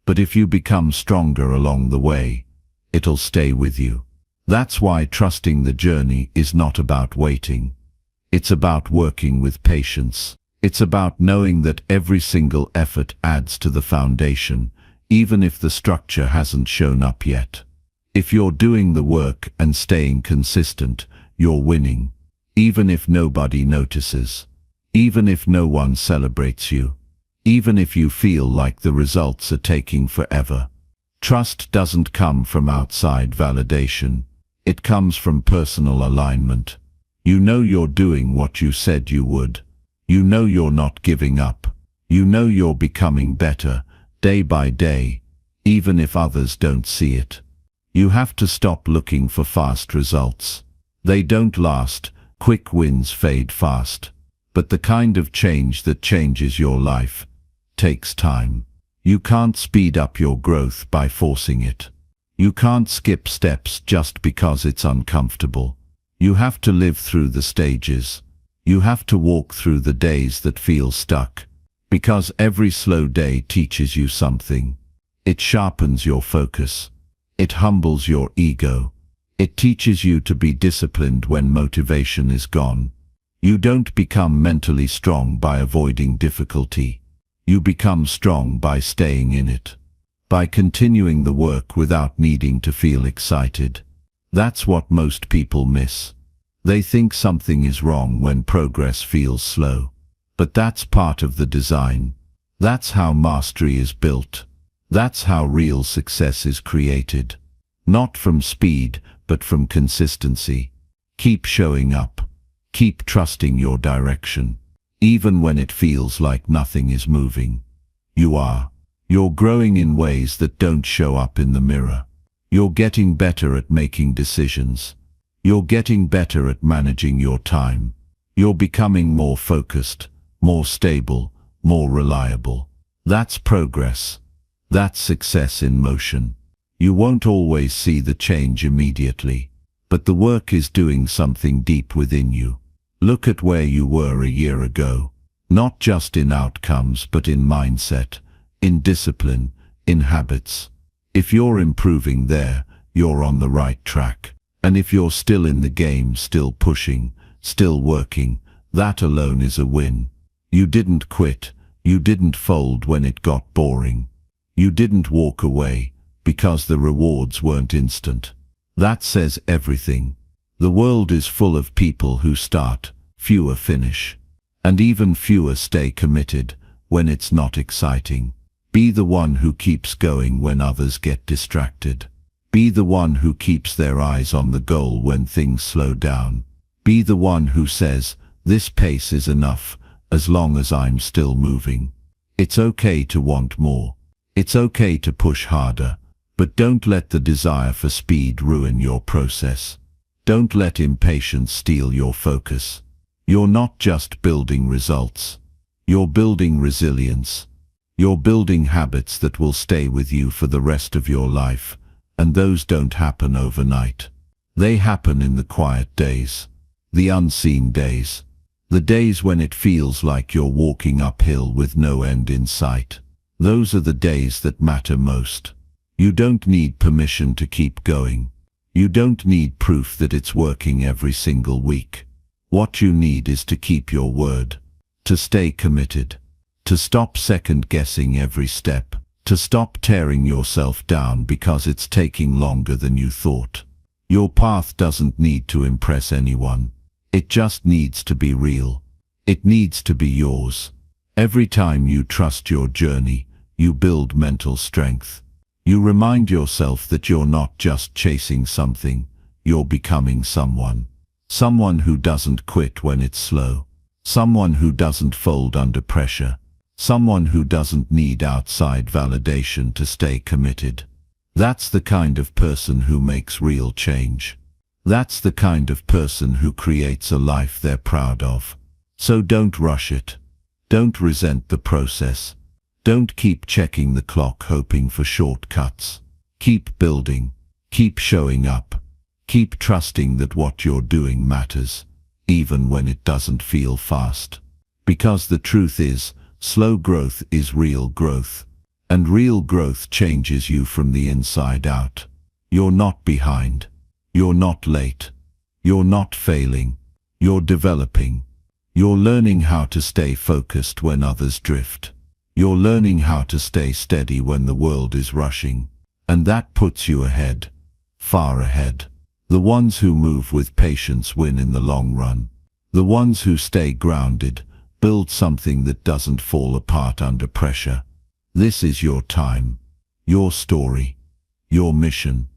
But if you become stronger along the way, it'll stay with you. That's why trusting the journey is not about waiting. It's about working with patience. It's about knowing that every single effort adds to the foundation, even if the structure hasn't shown up yet. If you're doing the work and staying consistent, you're winning. Even if nobody notices. Even if no one celebrates you. Even if you feel like the results are taking forever. Trust doesn't come from outside validation. It comes from personal alignment. You know you're doing what you said you would. You know you're not giving up. You know you're becoming better, day by day, even if others don't see it. You have to stop looking for fast results. They don't last. Quick wins fade fast. But the kind of change that changes your life takes time. You can't speed up your growth by forcing it. You can't skip steps just because it's uncomfortable. You have to live through the stages. You have to walk through the days that feel stuck. Because every slow day teaches you something. It sharpens your focus. It humbles your ego. It teaches you to be disciplined when motivation is gone. You don't become mentally strong by avoiding difficulty. You become strong by staying in it. By continuing the work without needing to feel excited. That's what most people miss. They think something is wrong when progress feels slow. But that's part of the design. That's how mastery is built. That's how real success is created. Not from speed, but from consistency. Keep showing up. Keep trusting your direction. Even when it feels like nothing is moving. You are. You're growing in ways that don't show up in the mirror. You're getting better at making decisions. You're getting better at managing your time. You're becoming more focused, more stable, more reliable. That's progress. That's success in motion. You won't always see the change immediately, but the work is doing something deep within you. Look at where you were a year ago, not just in outcomes but in mindset, in discipline, in habits. If you're improving there, you're on the right track. And if you're still in the game, still pushing, still working, that alone is a win. You didn't quit. You didn't fold when it got boring. You didn't walk away because the rewards weren't instant. That says everything. The world is full of people who start, fewer finish, and even fewer stay committed when it's not exciting. Be the one who keeps going when others get distracted. Be the one who keeps their eyes on the goal when things slow down. Be the one who says, this pace is enough as long as I'm still moving. It's okay to want more. It's okay to push harder, but don't let the desire for speed ruin your process. Don't let impatience steal your focus. You're not just building results. You're building resilience. You're building habits that will stay with you for the rest of your life, and those don't happen overnight. They happen in the quiet days, the unseen days, the days when it feels like you're walking uphill with no end in sight. Those are the days that matter most. You don't need permission to keep going. You don't need proof that it's working every single week. What you need is to keep your word, to stay committed, to stop second-guessing every step, to stop tearing yourself down because it's taking longer than you thought. Your path doesn't need to impress anyone. It just needs to be real. It needs to be yours. Every time you trust your journey, you build mental strength. You remind yourself that you're not just chasing something, you're becoming someone. Someone who doesn't quit when it's slow. Someone who doesn't fold under pressure. Someone who doesn't need outside validation to stay committed. That's the kind of person who makes real change. That's the kind of person who creates a life they're proud of. So don't rush it. Don't resent the process. Don't keep checking the clock hoping for shortcuts. Keep building. Keep showing up. Keep trusting that what you're doing matters, even when it doesn't feel fast. Because the truth is, slow growth is real growth. And real growth changes you from the inside out. You're not behind. You're not late. You're not failing. You're developing. You're learning how to stay focused when others drift. You're learning how to stay steady when the world is rushing. And that puts you ahead. Far ahead. The ones who move with patience win in the long run. The ones who stay grounded build something that doesn't fall apart under pressure. This is your time, your story, your mission,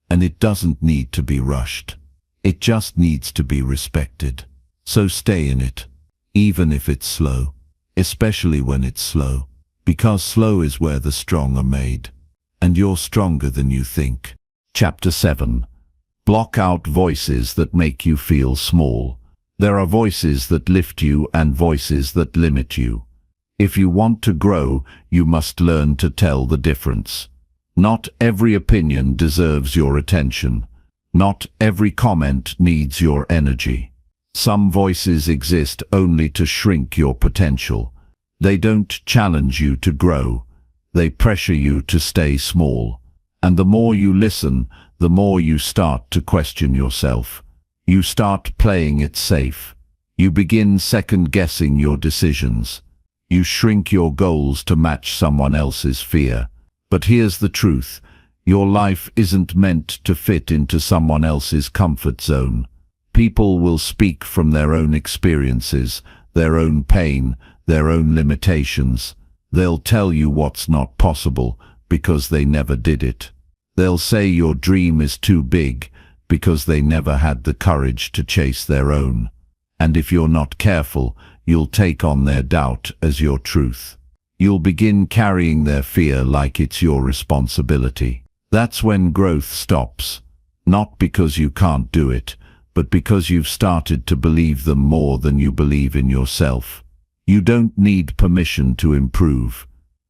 and it doesn't need to be rushed. It just needs to be respected. So stay in it, even if it's slow, especially when it's slow, because slow is where the strong are made, and you're stronger than you think. Chapter 7. Block out voices that make you feel small. There are voices that lift you and voices that limit you. If you want to grow, you must learn to tell the difference. Not every opinion deserves your attention. Not every comment needs your energy. Some voices exist only to shrink your potential. They don't challenge you to grow. They pressure you to stay small. And the more you listen, the more you start to question yourself. You start playing it safe. You begin second-guessing your decisions. You shrink your goals to match someone else's fear. But here's the truth. Your life isn't meant to fit into someone else's comfort zone. People will speak from their own experiences, their own pain, their own limitations. They'll tell you what's not possible because they never did it. They'll say your dream is too big because they never had the courage to chase their own. And if you're not careful, you'll take on their doubt as your truth. You'll begin carrying their fear like it's your responsibility. That's when growth stops. Not because you can't do it, but because you've started to believe them more than you believe in yourself. You don't need permission to improve.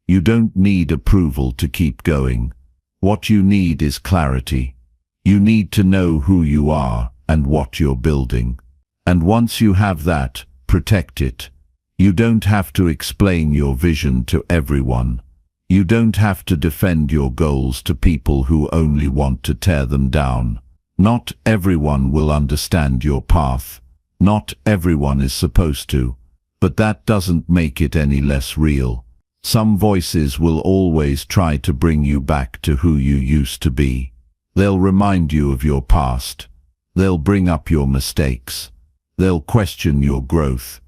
You don't need approval to keep going. What you need is clarity. You need to know who you are and what you're building. And once you have that, protect it. You don't have to explain your vision to everyone. You don't have to defend your goals to people who only want to tear them down. Not everyone will understand your path. Not everyone is supposed to. But that doesn't make it any less real. Some voices will always try to bring you back to who you used to be. They'll remind you of your past. They'll bring up your mistakes. They'll question your growth.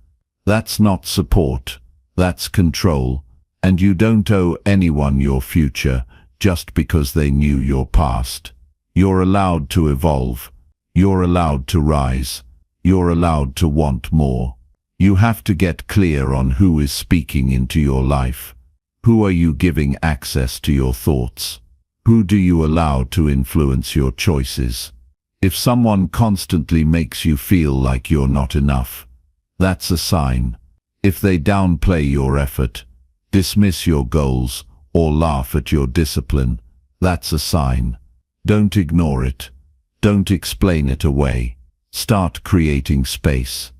That's not support. That's control. And you don't owe anyone your future just because they knew your past. You're allowed to evolve. You're allowed to rise. You're allowed to want more. You have to get clear on who is speaking into your life. Who are you giving access to your thoughts? Who do you allow to influence your choices? If someone constantly makes you feel like you're not enough, that's a sign. If they downplay your effort, dismiss your goals, or laugh at your discipline, that's a sign. Don't ignore it. Don't explain it away. Start creating space.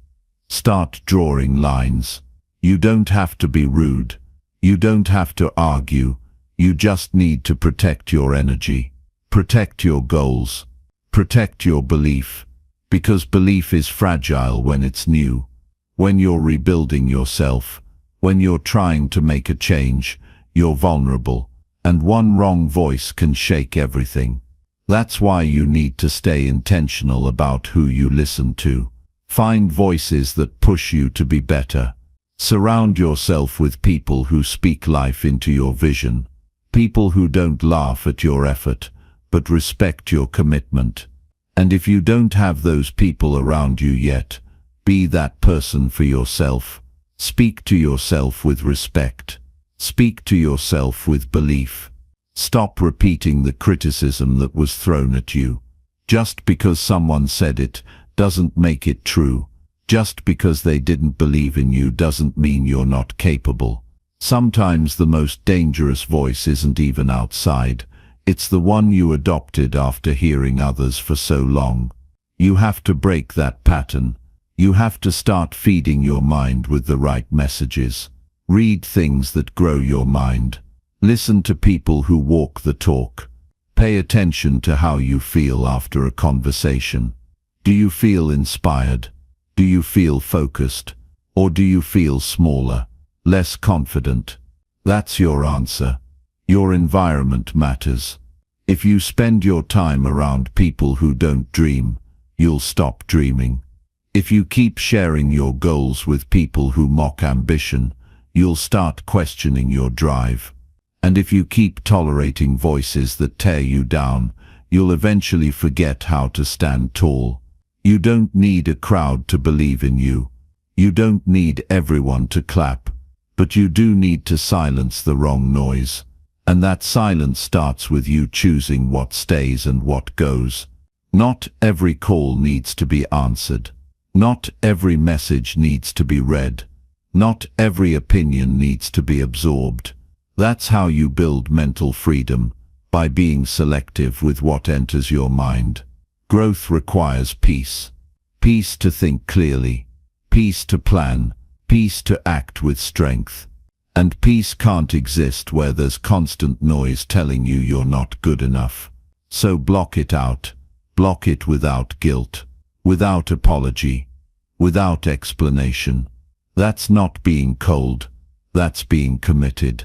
Start drawing lines. You don't have to be rude. You don't have to argue. You just need to protect your energy. Protect your goals. Protect your belief. Because belief is fragile when it's new. When you're rebuilding yourself, when you're trying to make a change, you're vulnerable, and one wrong voice can shake everything. That's why you need to stay intentional about who you listen to. Find voices that push you to be better. Surround yourself with people who speak life into your vision. People who don't laugh at your effort, but respect your commitment. And if you don't have those people around you yet, be that person for yourself. Speak to yourself with respect. Speak to yourself with belief. Stop repeating the criticism that was thrown at you. Just because someone said it doesn't make it true. Just because they didn't believe in you doesn't mean you're not capable. Sometimes the most dangerous voice isn't even outside. It's the one you adopted after hearing others for so long. You have to break that pattern. You have to start feeding your mind with the right messages. Read things that grow your mind. Listen to people who walk the talk. Pay attention to how you feel after a conversation. Do you feel inspired? Do you feel focused? Or do you feel smaller, less confident? That's your answer. Your environment matters. If you spend your time around people who don't dream, you'll stop dreaming. If you keep sharing your goals with people who mock ambition, you'll start questioning your drive. And if you keep tolerating voices that tear you down, you'll eventually forget how to stand tall. You don't need a crowd to believe in you. You don't need everyone to clap. But you do need to silence the wrong noise. And that silence starts with you choosing what stays and what goes. Not every call needs to be answered. Not every message needs to be read. Not every opinion needs to be absorbed. That's how you build mental freedom, by being selective with what enters your mind. Growth requires peace. Peace to think clearly. Peace to plan. Peace to act with strength. And peace can't exist where there's constant noise telling you you're not good enough. So block it out. Block it without guilt. Without apology. Without explanation. That's not being cold. That's being committed.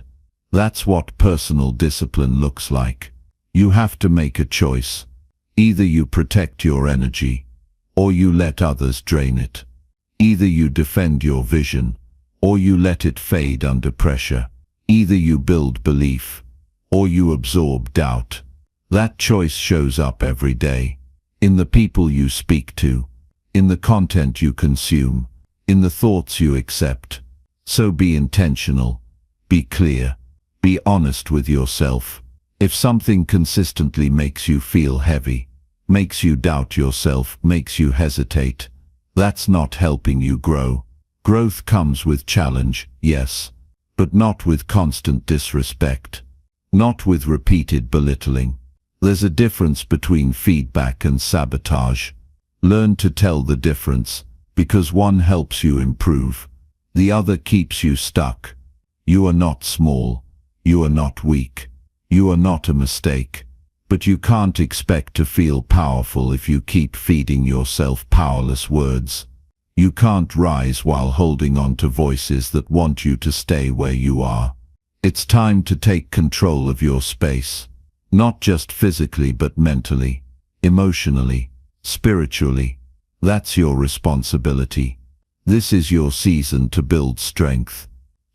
That's what personal discipline looks like. You have to make a choice. Either you protect your energy, or you let others drain it. Either you defend your vision, or you let it fade under pressure. Either you build belief, or you absorb doubt. That choice shows up every day. In the people you speak to, in the content you consume, in the thoughts you accept. So be intentional, be clear, be honest with yourself. If something consistently makes you feel heavy, makes you doubt yourself, makes you hesitate, that's not helping you grow. Growth comes with challenge, yes, but not with constant disrespect, not with repeated belittling. There's a difference between feedback and sabotage. Learn to tell the difference, because one helps you improve, the other keeps you stuck. You are not small, you are not weak, you are not a mistake, but you can't expect to feel powerful if you keep feeding yourself powerless words. You can't rise while holding on to voices that want you to stay where you are. It's time to take control of your space, not just physically but mentally, emotionally, spiritually. That's your responsibility. This is your season to build strength,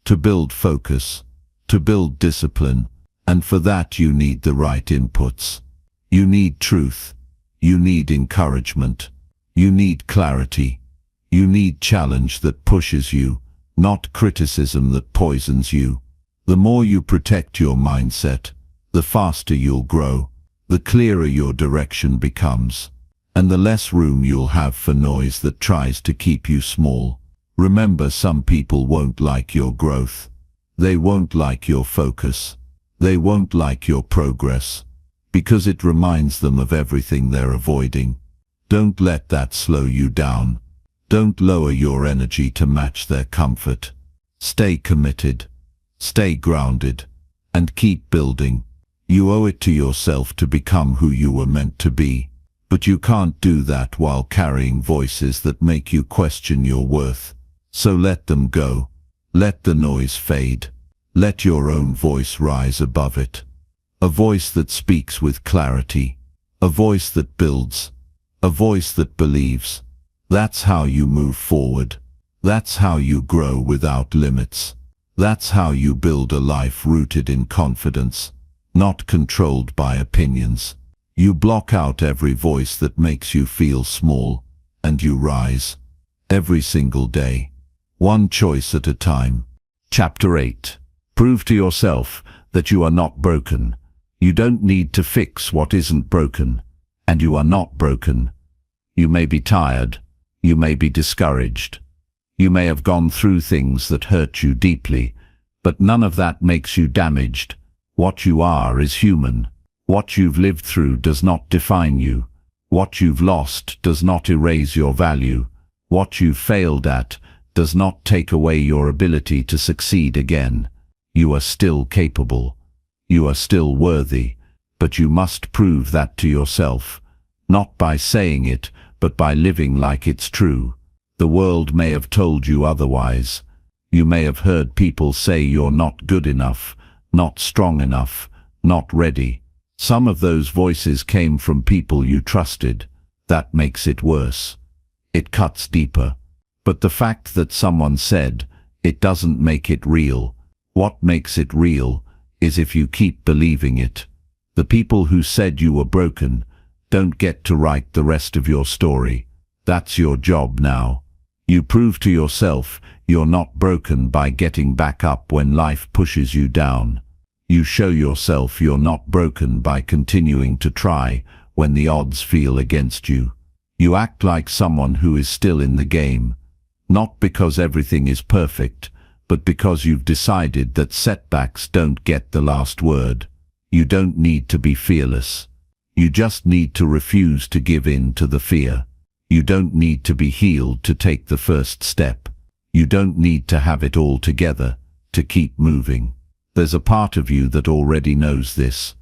to build focus, to build discipline, and for that you need the right inputs. You need truth, you need encouragement, you need clarity, you need challenge that pushes you, not criticism that poisons you. The more you protect your mindset, the faster you'll grow, the clearer your direction becomes, and the less room you'll have for noise that tries to keep you small. Remember, some people won't like your growth. They won't like your focus. They won't like your progress, because it reminds them of everything they're avoiding. Don't let that slow you down. Don't lower your energy to match their comfort. Stay committed, stay grounded, and keep building. You owe it to yourself to become who you were meant to be. But you can't do that while carrying voices that make you question your worth. So let them go. Let the noise fade. Let your own voice rise above it. A voice that speaks with clarity. A voice that builds. A voice that believes. That's how you move forward. That's how you grow without limits. That's how you build a life rooted in confidence, not controlled by opinions. You block out every voice that makes you feel small, and you rise. Every single day. One choice at a time. Chapter 8. Prove to yourself that you are not broken. You don't need to fix what isn't broken, and you are not broken. You may be tired. You may be discouraged. You may have gone through things that hurt you deeply, but none of that makes you damaged. What you are is human. What you've lived through does not define you. What you've lost does not erase your value. What you've failed at does not take away your ability to succeed again. You are still capable. You are still worthy, but you must prove that to yourself, not by saying it, but by living like it's true. The world may have told you otherwise. You may have heard people say you're not good enough, not strong enough, not ready. Some of those voices came from people you trusted. That makes it worse. It cuts deeper. But the fact that someone said it doesn't make it real. What makes it real is if you keep believing it. The people who said you were broken don't get to write the rest of your story. That's your job now. You prove to yourself you're not broken by getting back up when life pushes you down. You show yourself you're not broken by continuing to try when the odds feel against you. You act like someone who is still in the game, not because everything is perfect, but because you've decided that setbacks don't get the last word. You don't need to be fearless. You just need to refuse to give in to the fear. You don't need to be healed to take the first step. You don't need to have it all together to keep moving. There's a part of you that already knows this,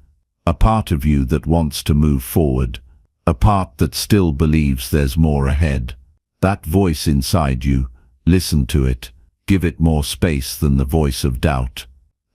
a part of you that wants to move forward, a part that still believes there's more ahead. That voice inside you, listen to it, give it more space than the voice of doubt.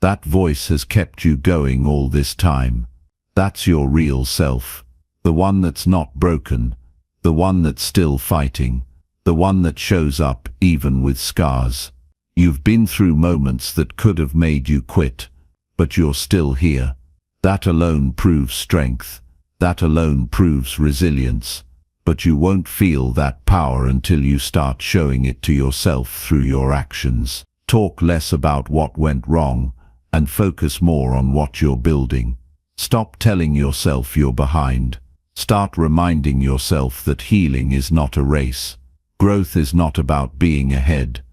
That voice has kept you going all this time. That's your real self, the one that's not broken, the one that's still fighting, the one that shows up even with scars. You've been through moments that could have made you quit, but you're still here. That alone proves strength. That alone proves resilience. But you won't feel that power until you start showing it to yourself through your actions. Talk less about what went wrong and focus more on what you're building. Stop telling yourself you're behind. Start reminding yourself that healing is not a race. Growth is not about being ahead.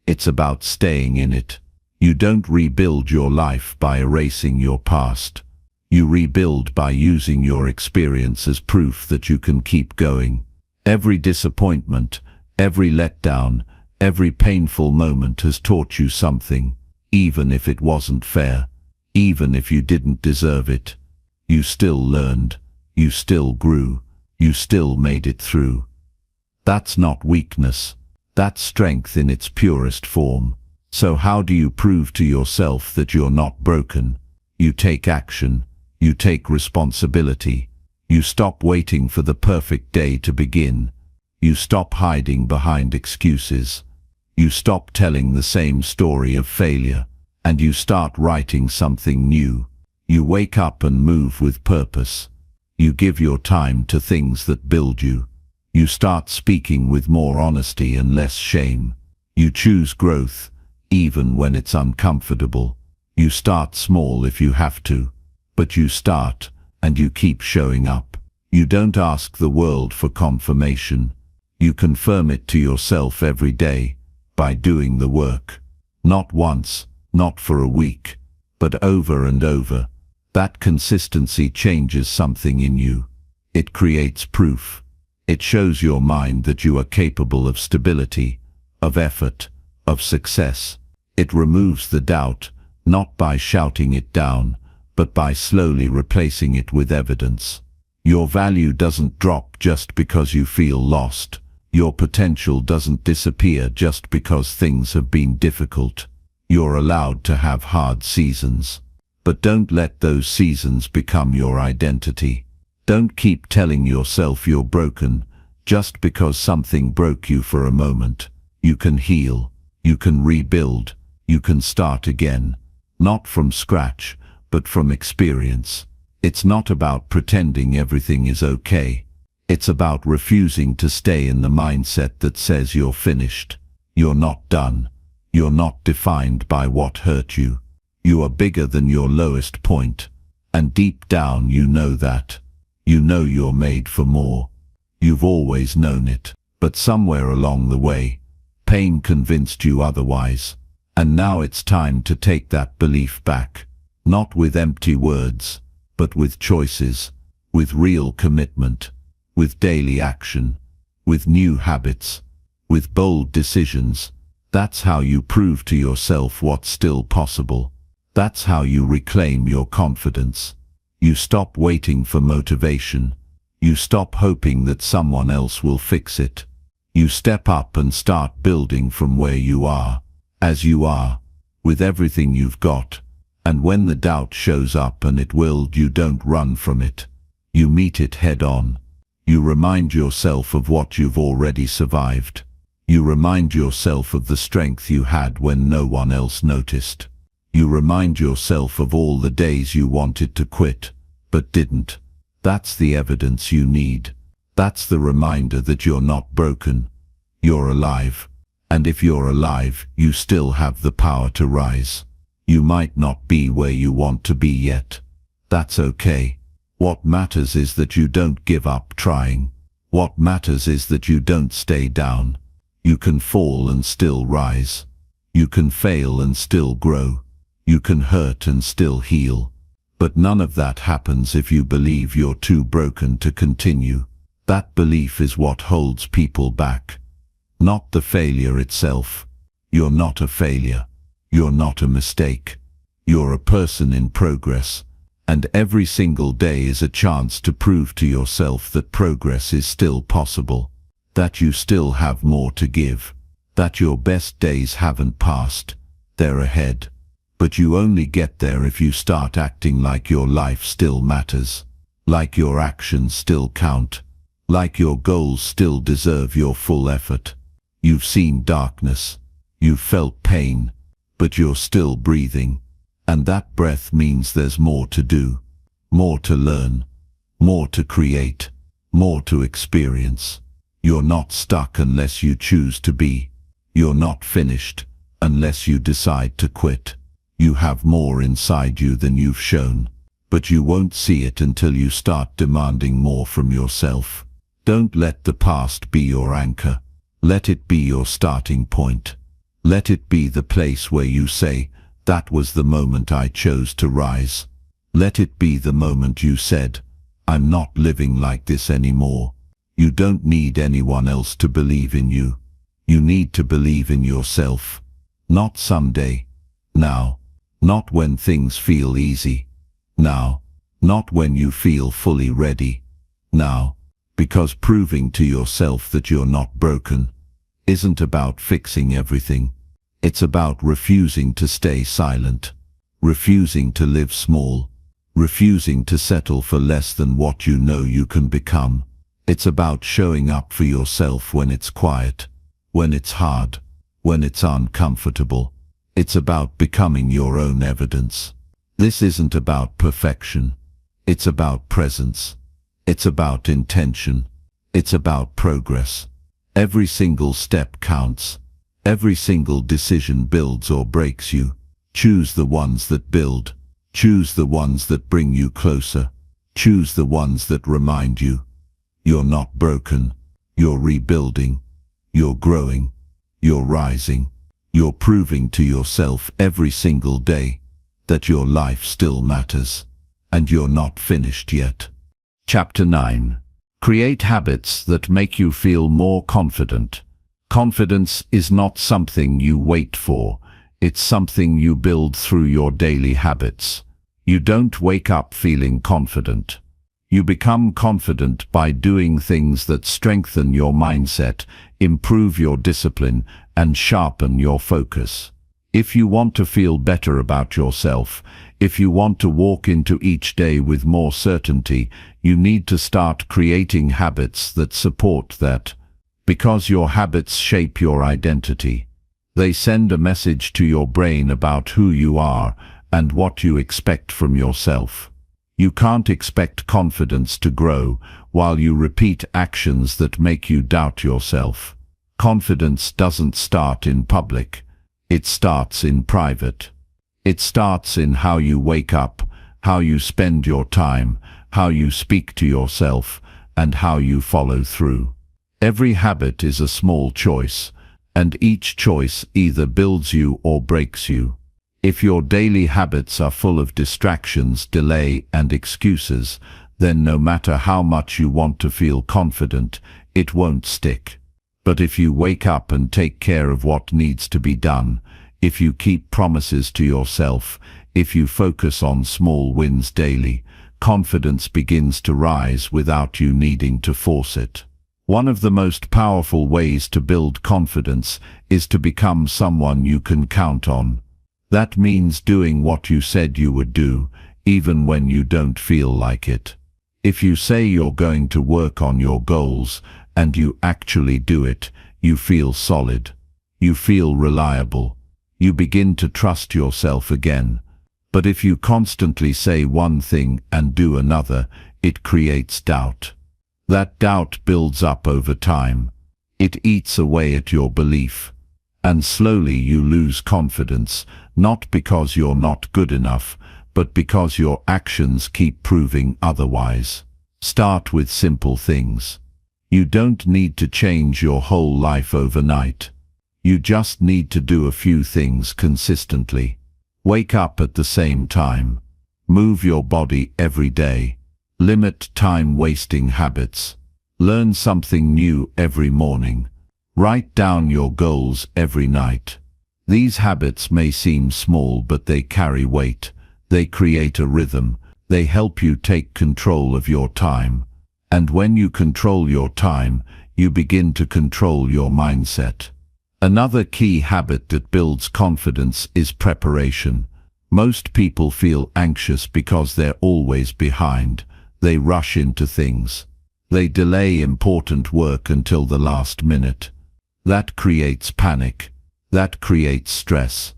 It's about staying in it. You don't rebuild your life by erasing your past. You rebuild by using your experience as proof that you can keep going. Every disappointment, every letdown, every painful moment has taught you something, even if it wasn't fair, even if you didn't deserve it. You still learned, you still grew, you still made it through. That's not weakness, that's strength in its purest form. So how do you prove to yourself that you're not broken? You take action, you take responsibility. You stop waiting for the perfect day to begin. You stop hiding behind excuses. You stop telling the same story of failure, and you start writing something new. You wake up and move with purpose. You give your time to things that build you. You start speaking with more honesty and less shame. You choose growth, even when it's uncomfortable. You start small if you have to, but you start, and you keep showing up. You don't ask the world for confirmation. You confirm it to yourself every day, by doing the work. Not once, not for a week, but over and over. That consistency changes something in you. It creates proof. It shows your mind that you are capable of stability, of effort, of success. It removes the doubt, not by shouting it down, but by slowly replacing it with evidence. Your value doesn't drop just because you feel lost. Your potential doesn't disappear just because things have been difficult. You're allowed to have hard seasons. But don't let those seasons become your identity. Don't keep telling yourself you're broken just because something broke you for a moment. You can heal. You can rebuild. You can start again. Not from scratch, but from experience. It's not about pretending everything is okay. It's about refusing to stay in the mindset that says you're finished. You're not done. You're not defined by what hurt you. You are bigger than your lowest point. And deep down you know that. You know you're made for more. You've always known it. But somewhere along the way, pain convinced you otherwise. And now it's time to take that belief back. Not with empty words, but with choices, with real commitment, with daily action, with new habits, with bold decisions. That's how you prove to yourself what's still possible. That's how you reclaim your confidence. You stop waiting for motivation. You stop hoping that someone else will fix it. You step up and start building from where you are, as you are, with everything you've got. And when the doubt shows up, and it will, you don't run from it. You meet it head on. You remind yourself of what you've already survived. You remind yourself of the strength you had when no one else noticed. You remind yourself of all the days you wanted to quit, but didn't. That's the evidence you need. That's the reminder that you're not broken. You're alive. And if you're alive, you still have the power to rise. You might not be where you want to be yet. That's okay. What matters is that you don't give up trying. What matters is that you don't stay down. You can fall and still rise. You can fail and still grow. You can hurt and still heal. But none of that happens if you believe you're too broken to continue. That belief is what holds people back. Not the failure itself. You're not a failure. You're not a mistake. You're a person in progress. And every single day is a chance to prove to yourself that progress is still possible. That you still have more to give. That your best days haven't passed. They're ahead. But you only get there if you start acting like your life still matters. Like your actions still count. Like your goals still deserve your full effort. You've seen darkness. You felt pain, but you're still breathing. And that breath means there's more to do, more to learn, more to create, more to experience. You're not stuck unless you choose to be. You're not finished unless you decide to quit. You have more inside you than you've shown, but you won't see it until you start demanding more from yourself. Don't let the past be your anchor. Let it be your starting point. Let it be the place where you say, "That was the moment I chose to rise." Let it be the moment you said, "I'm not living like this anymore." You don't need anyone else to believe in you. You need to believe in yourself. Not someday. Now. Not when things feel easy. Now. Not when you feel fully ready. Now. Because proving to yourself that you're not broken isn't about fixing everything. It's about refusing to stay silent, refusing to live small, refusing to settle for less than what you know you can become. It's about showing up for yourself when it's quiet, when it's hard, when it's uncomfortable. It's about becoming your own evidence. This isn't about perfection. It's about presence. It's about intention. It's about progress. Every single step counts. Every single decision builds or breaks you. Choose the ones that build. Choose the ones that bring you closer. Choose the ones that remind you you're not broken. You're rebuilding. You're growing. You're rising. You're proving to yourself every single day that your life still matters, and you're not finished yet. Chapter 9. Create habits that make you feel more confident. Confidence is not something you wait for. It's something you build through your daily habits. You don't wake up feeling confident. You become confident by doing things that strengthen your mindset, improve your discipline, and sharpen your focus. If you want to feel better about yourself, if you want to walk into each day with more certainty, you need to start creating habits that support that. Because your habits shape your identity. They send a message to your brain about who you are and what you expect from yourself. You can't expect confidence to grow while you repeat actions that make you doubt yourself. Confidence doesn't start in public. It starts in private. It starts in how you wake up, how you spend your time, how you speak to yourself, and how you follow through. Every habit is a small choice, and each choice either builds you or breaks you. If your daily habits are full of distractions, delay, and excuses, then no matter how much you want to feel confident, it won't stick. But if you wake up and take care of what needs to be done, if you keep promises to yourself, if you focus on small wins daily, confidence begins to rise without you needing to force it. One of the most powerful ways to build confidence is to become someone you can count on. That means doing what you said you would do, even when you don't feel like it. If you say you're going to work on your goals, and you actually do it, you feel solid. You feel reliable. You begin to trust yourself again. But if you constantly say one thing and do another, it creates doubt. That doubt builds up over time. It eats away at your belief. And slowly you lose confidence, not because you're not good enough, but because your actions keep proving otherwise. Start with simple things. You don't need to change your whole life overnight. You just need to do a few things consistently. Wake up at the same time. Move your body every day. Limit time-wasting habits. Learn something new every morning. Write down your goals every night. These habits may seem small, but they carry weight. They create a rhythm. They help you take control of your time. And when you control your time, you begin to control your mindset. Another key habit that builds confidence is preparation. Most people feel anxious because they're always behind. They rush into things. They delay important work until the last minute. That creates panic. That creates stress,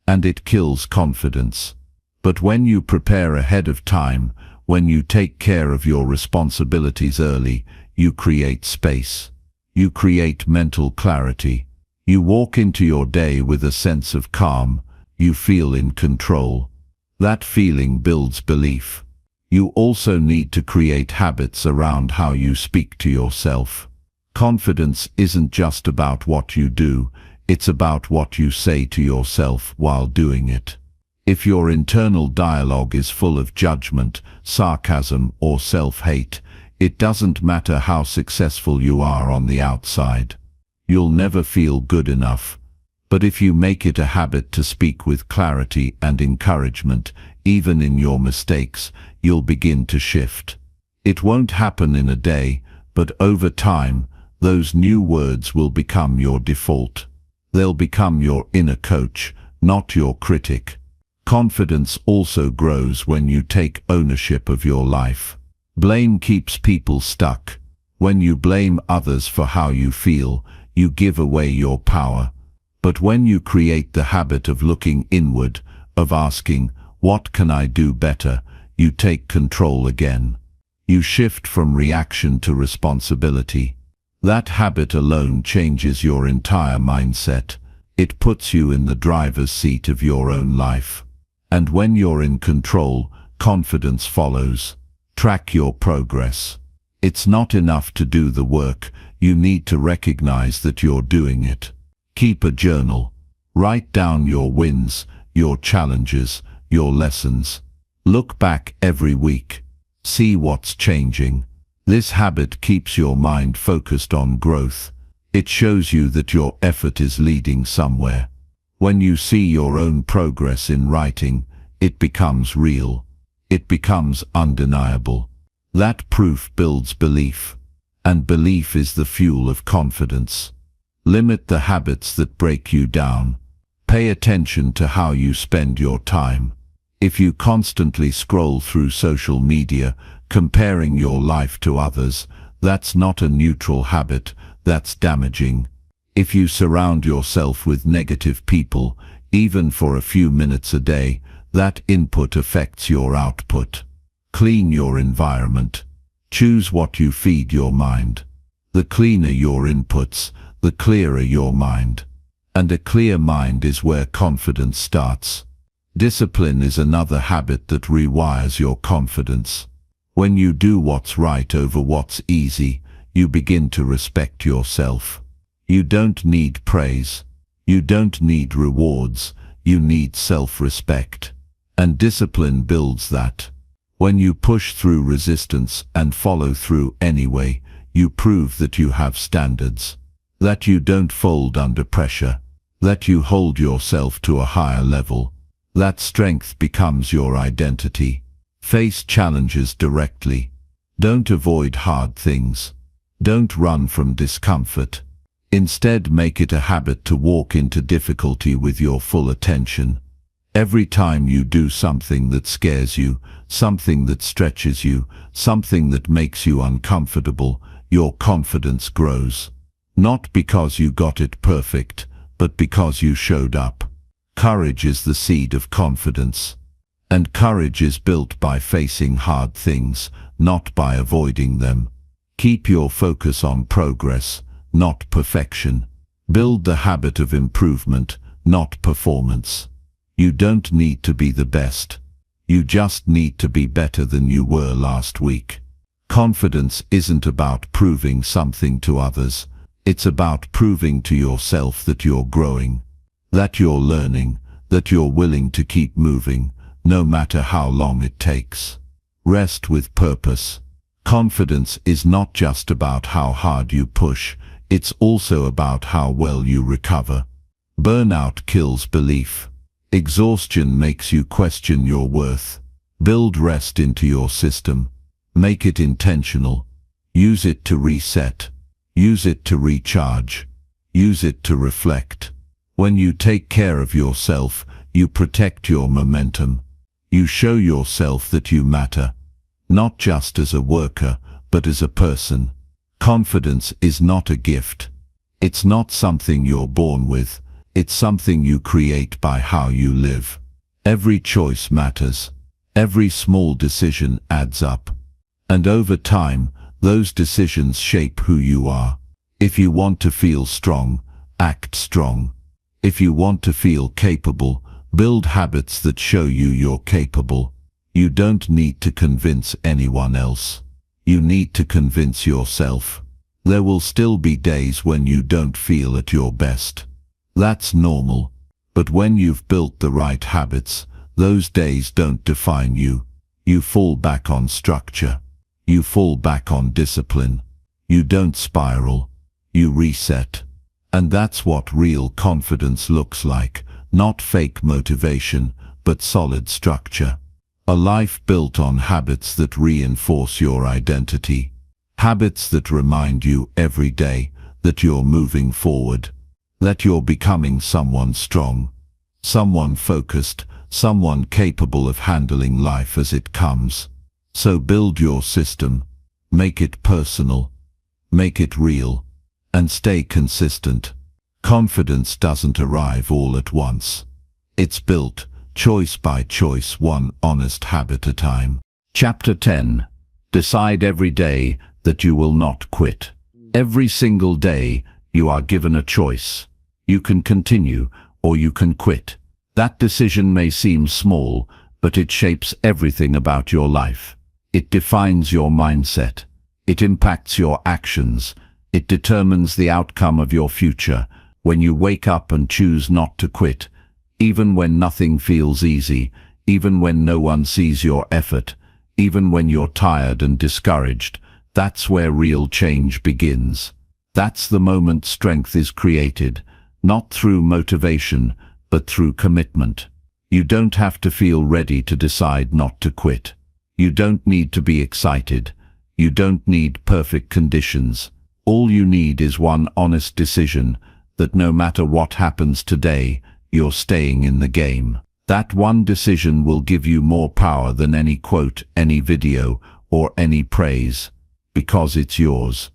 and it kills confidence. But when you prepare ahead of time, when you take care of your responsibilities early, you create space. You create mental clarity. You walk into your day with a sense of calm. You feel in control. That feeling builds belief. You also need to create habits around how you speak to yourself. Confidence isn't just about what you do, it's about what you say to yourself while doing it. If your internal dialogue is full of judgment, sarcasm, or self-hate, it doesn't matter how successful you are on the outside. You'll never feel good enough. But if you make it a habit to speak with clarity and encouragement, even in your mistakes, you'll begin to shift. It won't happen in a day, but over time, those new words will become your default. They'll become your inner coach, not your critic. Confidence also grows when you take ownership of your life. Blame keeps people stuck. When you blame others for how you feel, you give away your power. But when you create the habit of looking inward, of asking, "What can I do better?" you take control again. You shift from reaction to responsibility. That habit alone changes your entire mindset. It puts you in the driver's seat of your own life. And when you're in control, confidence follows. Track your progress. It's not enough to do the work, you need to recognize that you're doing it. Keep a journal. Write down your wins, your challenges, your lessons. Look back every week. See what's changing. This habit keeps your mind focused on growth. It shows you that your effort is leading somewhere. When you see your own progress in writing, it becomes real. It becomes undeniable. That proof builds belief. And belief is the fuel of confidence. Limit the habits that break you down. Pay attention to how you spend your time. If you constantly scroll through social media, comparing your life to others, that's not a neutral habit, that's damaging. If you surround yourself with negative people, even for a few minutes a day, that input affects your output. Clean your environment. Choose what you feed your mind. The cleaner your inputs, the clearer your mind. And a clear mind is where confidence starts. Discipline is another habit that rewires your confidence. When you do what's right over what's easy, you begin to respect yourself. You don't need praise. You don't need rewards. You need self-respect. And discipline builds that. When you push through resistance and follow through anyway, you prove that you have standards. That you don't fold under pressure. That you hold yourself to a higher level. That strength becomes your identity. Face challenges directly. Don't avoid hard things. Don't run from discomfort. Instead, make it a habit to walk into difficulty with your full attention. Every time you do something that scares you, something that stretches you, something that makes you uncomfortable, your confidence grows. Not because you got it perfect, but because you showed up. Courage is the seed of confidence. And courage is built by facing hard things, not by avoiding them. Keep your focus on progress, not perfection. Build the habit of improvement, not performance. You don't need to be the best. You just need to be better than you were last week. Confidence isn't about proving something to others. It's about proving to yourself that you're growing, that you're learning, that you're willing to keep moving, no matter how long it takes. Rest with purpose. Confidence is not just about how hard you push, it's also about how well you recover. Burnout kills belief. Exhaustion makes you question your worth. Build rest into your system. Make it intentional. Use it to reset. Use it to recharge. Use it to reflect. When you take care of yourself, you protect your momentum. You show yourself that you matter, not just as a worker, but as a person. Confidence is not a gift. It's not something you're born with. It's something you create by how you live. Every choice matters. Every small decision adds up. And over time, those decisions shape who you are. If you want to feel strong, act strong. If you want to feel capable, build habits that show you you're capable. You don't need to convince anyone else. You need to convince yourself. There will still be days when you don't feel at your best. That's normal. But when you've built the right habits, those days don't define you. You fall back on structure. You fall back on discipline. You don't spiral. You reset. And that's what real confidence looks like. Not fake motivation, but solid structure. A life built on habits that reinforce your identity. Habits that remind you every day that you're moving forward, that you're becoming someone strong, someone focused, someone capable of handling life as it comes. So build your system, make it personal, make it real, and stay consistent. Confidence doesn't arrive all at once. It's built, choice by choice, one honest habit at a time. Chapter 10. Decide every day that you will not quit. Every single day, you are given a choice. You can continue, or you can quit. That decision may seem small, but it shapes everything about your life. It defines your mindset. It impacts your actions. It determines the outcome of your future. When you wake up and choose not to quit, even when nothing feels easy, even when no one sees your effort, even when you're tired and discouraged, that's where real change begins. That's the moment strength is created, not through motivation, but through commitment. You don't have to feel ready to decide not to quit. You don't need to be excited. You don't need perfect conditions. All you need is one honest decision that no matter what happens today, you're staying in the game. That one decision will give you more power than any quote, any video, or any praise, because it's yours.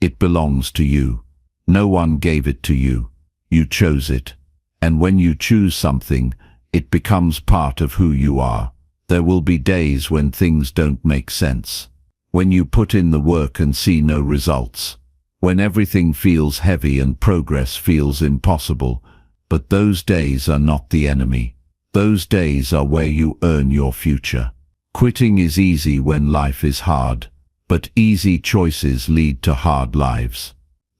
It belongs to you. No one gave it to you. You chose it. And when you choose something, it becomes part of who you are. There will be days when things don't make sense. When you put in the work and see no results. When everything feels heavy and progress feels impossible. But those days are not the enemy. Those days are where you earn your future. Quitting is easy when life is hard, but easy choices lead to hard lives.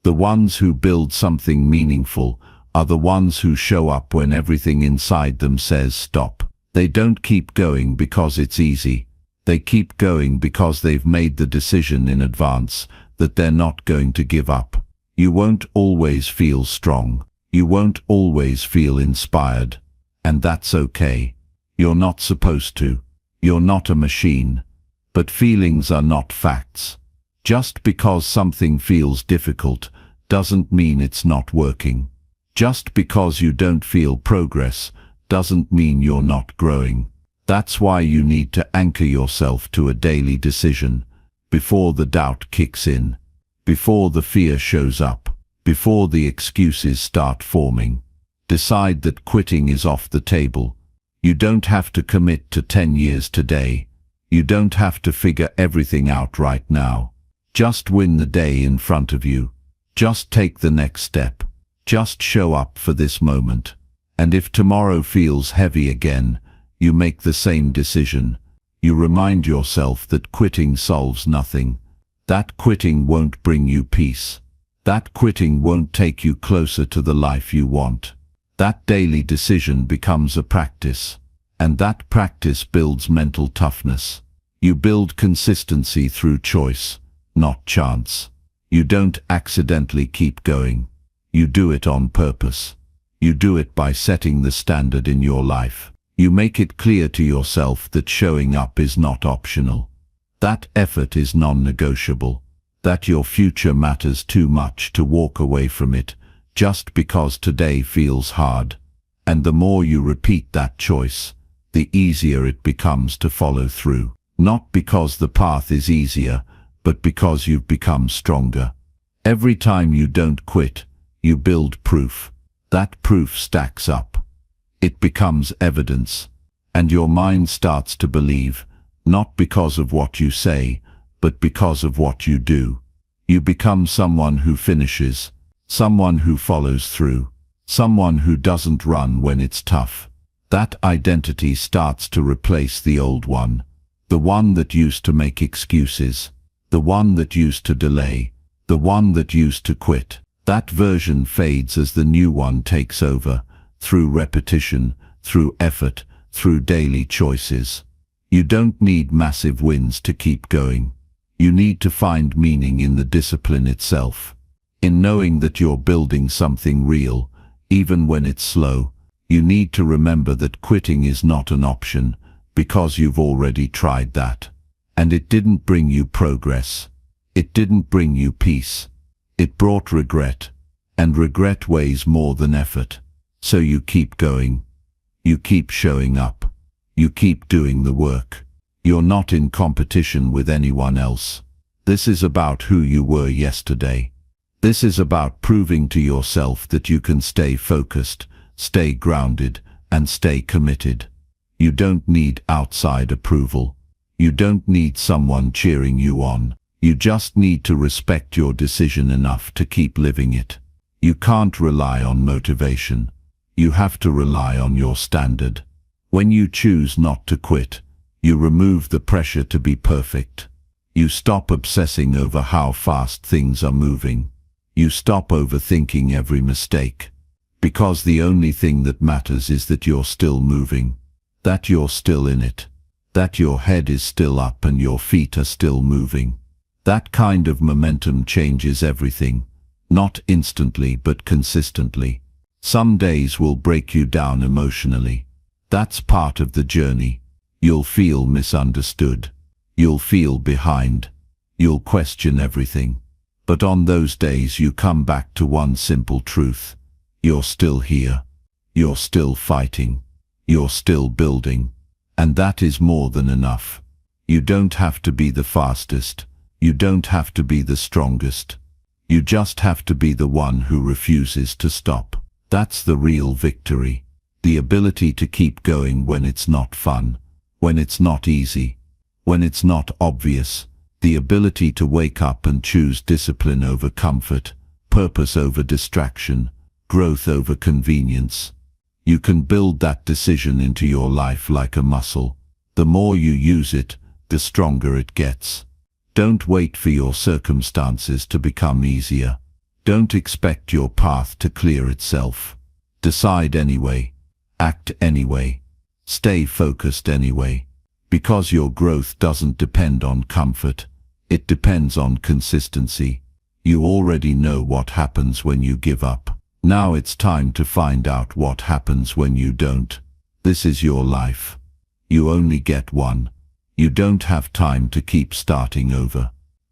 The ones who build something meaningful are the ones who show up when everything inside them says stop. They don't keep going because it's easy. They keep going because they've made the decision in advance that they're not going to give up. You won't always feel strong. You won't always feel inspired. And that's okay. You're not supposed to. You're not a machine. But feelings are not facts. Just because something feels difficult doesn't mean it's not working. Just because you don't feel progress doesn't mean you're not growing. That's why you need to anchor yourself to a daily decision before the doubt kicks in, before the fear shows up, before the excuses start forming. Decide that quitting is off the table. You don't have to commit to 10 years today. You don't have to figure everything out right now. Just win the day in front of you. Just take the next step. Just show up for this moment. And if tomorrow feels heavy again, you make the same decision. You remind yourself that quitting solves nothing. That quitting won't bring you peace. That quitting won't take you closer to the life you want. That daily decision becomes a practice, and that practice builds mental toughness. You build consistency through choice, not chance. You don't accidentally keep going. You do it on purpose. You do it by setting the standard in your life. You make it clear to yourself that showing up is not optional. That effort is non-negotiable. That your future matters too much to walk away from it just because today feels hard. And the more you repeat that choice, the easier it becomes to follow through. Not because the path is easier, but because you've become stronger. Every time you don't quit, you build proof that proof stacks up. It becomes evidence, and your mind starts to believe, not because of what you say, but because of what you do. You become someone who finishes, someone who follows through, someone who doesn't run when it's tough. That identity starts to replace the old one, the one that used to make excuses, the one that used to delay, the one that used to quit. That version fades as the new one takes over, through repetition, through effort, through daily choices. You don't need massive wins to keep going. You need to find meaning in the discipline itself, in knowing that you're building something real, even when it's slow. You need to remember that quitting is not an option, because you've already tried that. And it didn't bring you progress. It didn't bring you peace. It brought regret, and regret weighs more than effort. So you keep going. You keep showing up. You keep doing the work. You're not in competition with anyone else. This is about who you were yesterday. This is about proving to yourself that you can stay focused, stay grounded, and stay committed. You don't need outside approval. You don't need someone cheering you on. You just need to respect your decision enough to keep living it. You can't rely on motivation. You have to rely on your standard. When you choose not to quit, you remove the pressure to be perfect. You stop obsessing over how fast things are moving. You stop overthinking every mistake. Because the only thing that matters is that you're still moving, that you're still in it, that your head is still up and your feet are still moving. That kind of momentum changes everything, not instantly but consistently. Some days will break you down emotionally. That's part of the journey. You'll feel misunderstood. You'll feel behind. You'll question everything. But on those days you come back to one simple truth. You're still here. You're still fighting. You're still building. And that is more than enough. You don't have to be the fastest. You don't have to be the strongest. You just have to be the one who refuses to stop. That's the real victory. The ability to keep going when it's not fun, when it's not easy, when it's not obvious. The ability to wake up and choose discipline over comfort, purpose over distraction, growth over convenience. You can build that decision into your life like a muscle. The more you use it, the stronger it gets. Don't wait for your circumstances to become easier. Don't expect your path to clear itself. Decide anyway. Act anyway. Stay focused anyway. Because your growth doesn't depend on comfort. It depends on consistency. You already know what happens when you give up. Now it's time to find out what happens when you don't. This is your life. You only get one. You don't have time to keep starting over.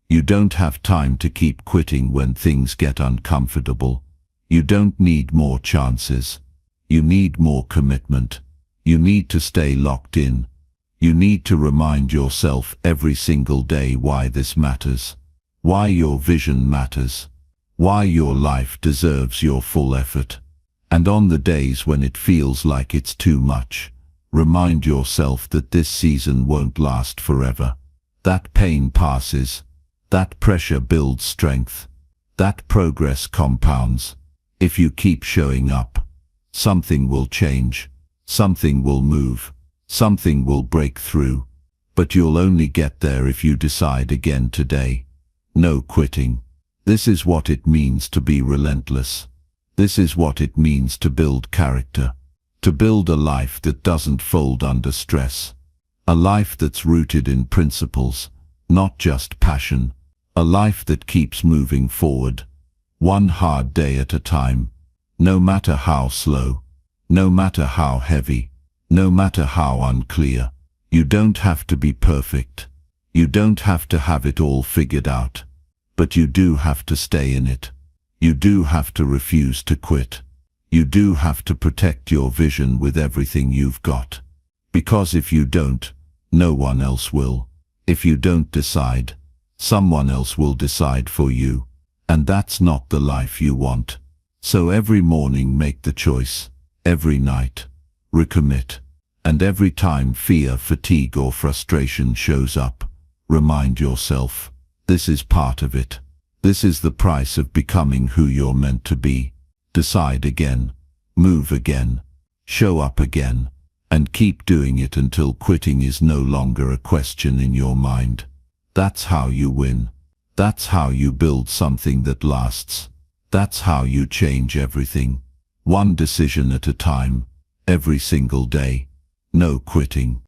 You don't have time to keep quitting when things get uncomfortable. You don't need more chances. You need more commitment. You need to stay locked in. You need to remind yourself every single day why this matters. Why your vision matters. Why your life deserves your full effort. And on the days when it feels like it's too much, remind yourself that this season won't last forever. That pain passes. That pressure builds strength. That progress compounds. If you keep showing up, something will change. Something will move. Something will break through. But you'll only get there if you decide again today. No quitting. This is what it means to be relentless. This is what it means to build character. To build a life that doesn't fold under stress. A life that's rooted in principles, not just passion. A life that keeps moving forward. One hard day at a time. No matter how slow. No matter how heavy. No matter how unclear. You don't have to be perfect. You don't have to have it all figured out. But you do have to stay in it. You do have to refuse to quit. You do have to protect your vision with everything you've got. Because if you don't, no one else will. If you don't decide, someone else will decide for you. And that's not the life you want. So every morning make the choice, every night recommit, and every time fear, fatigue or frustration shows up, remind yourself, this is part of it. This is the price of becoming who you're meant to be. Decide again, move again, show up again, and keep doing it until quitting is no longer a question in your mind. That's how you win. That's how you build something that lasts. That's how you change everything. One decision at a time, every single day. No quitting.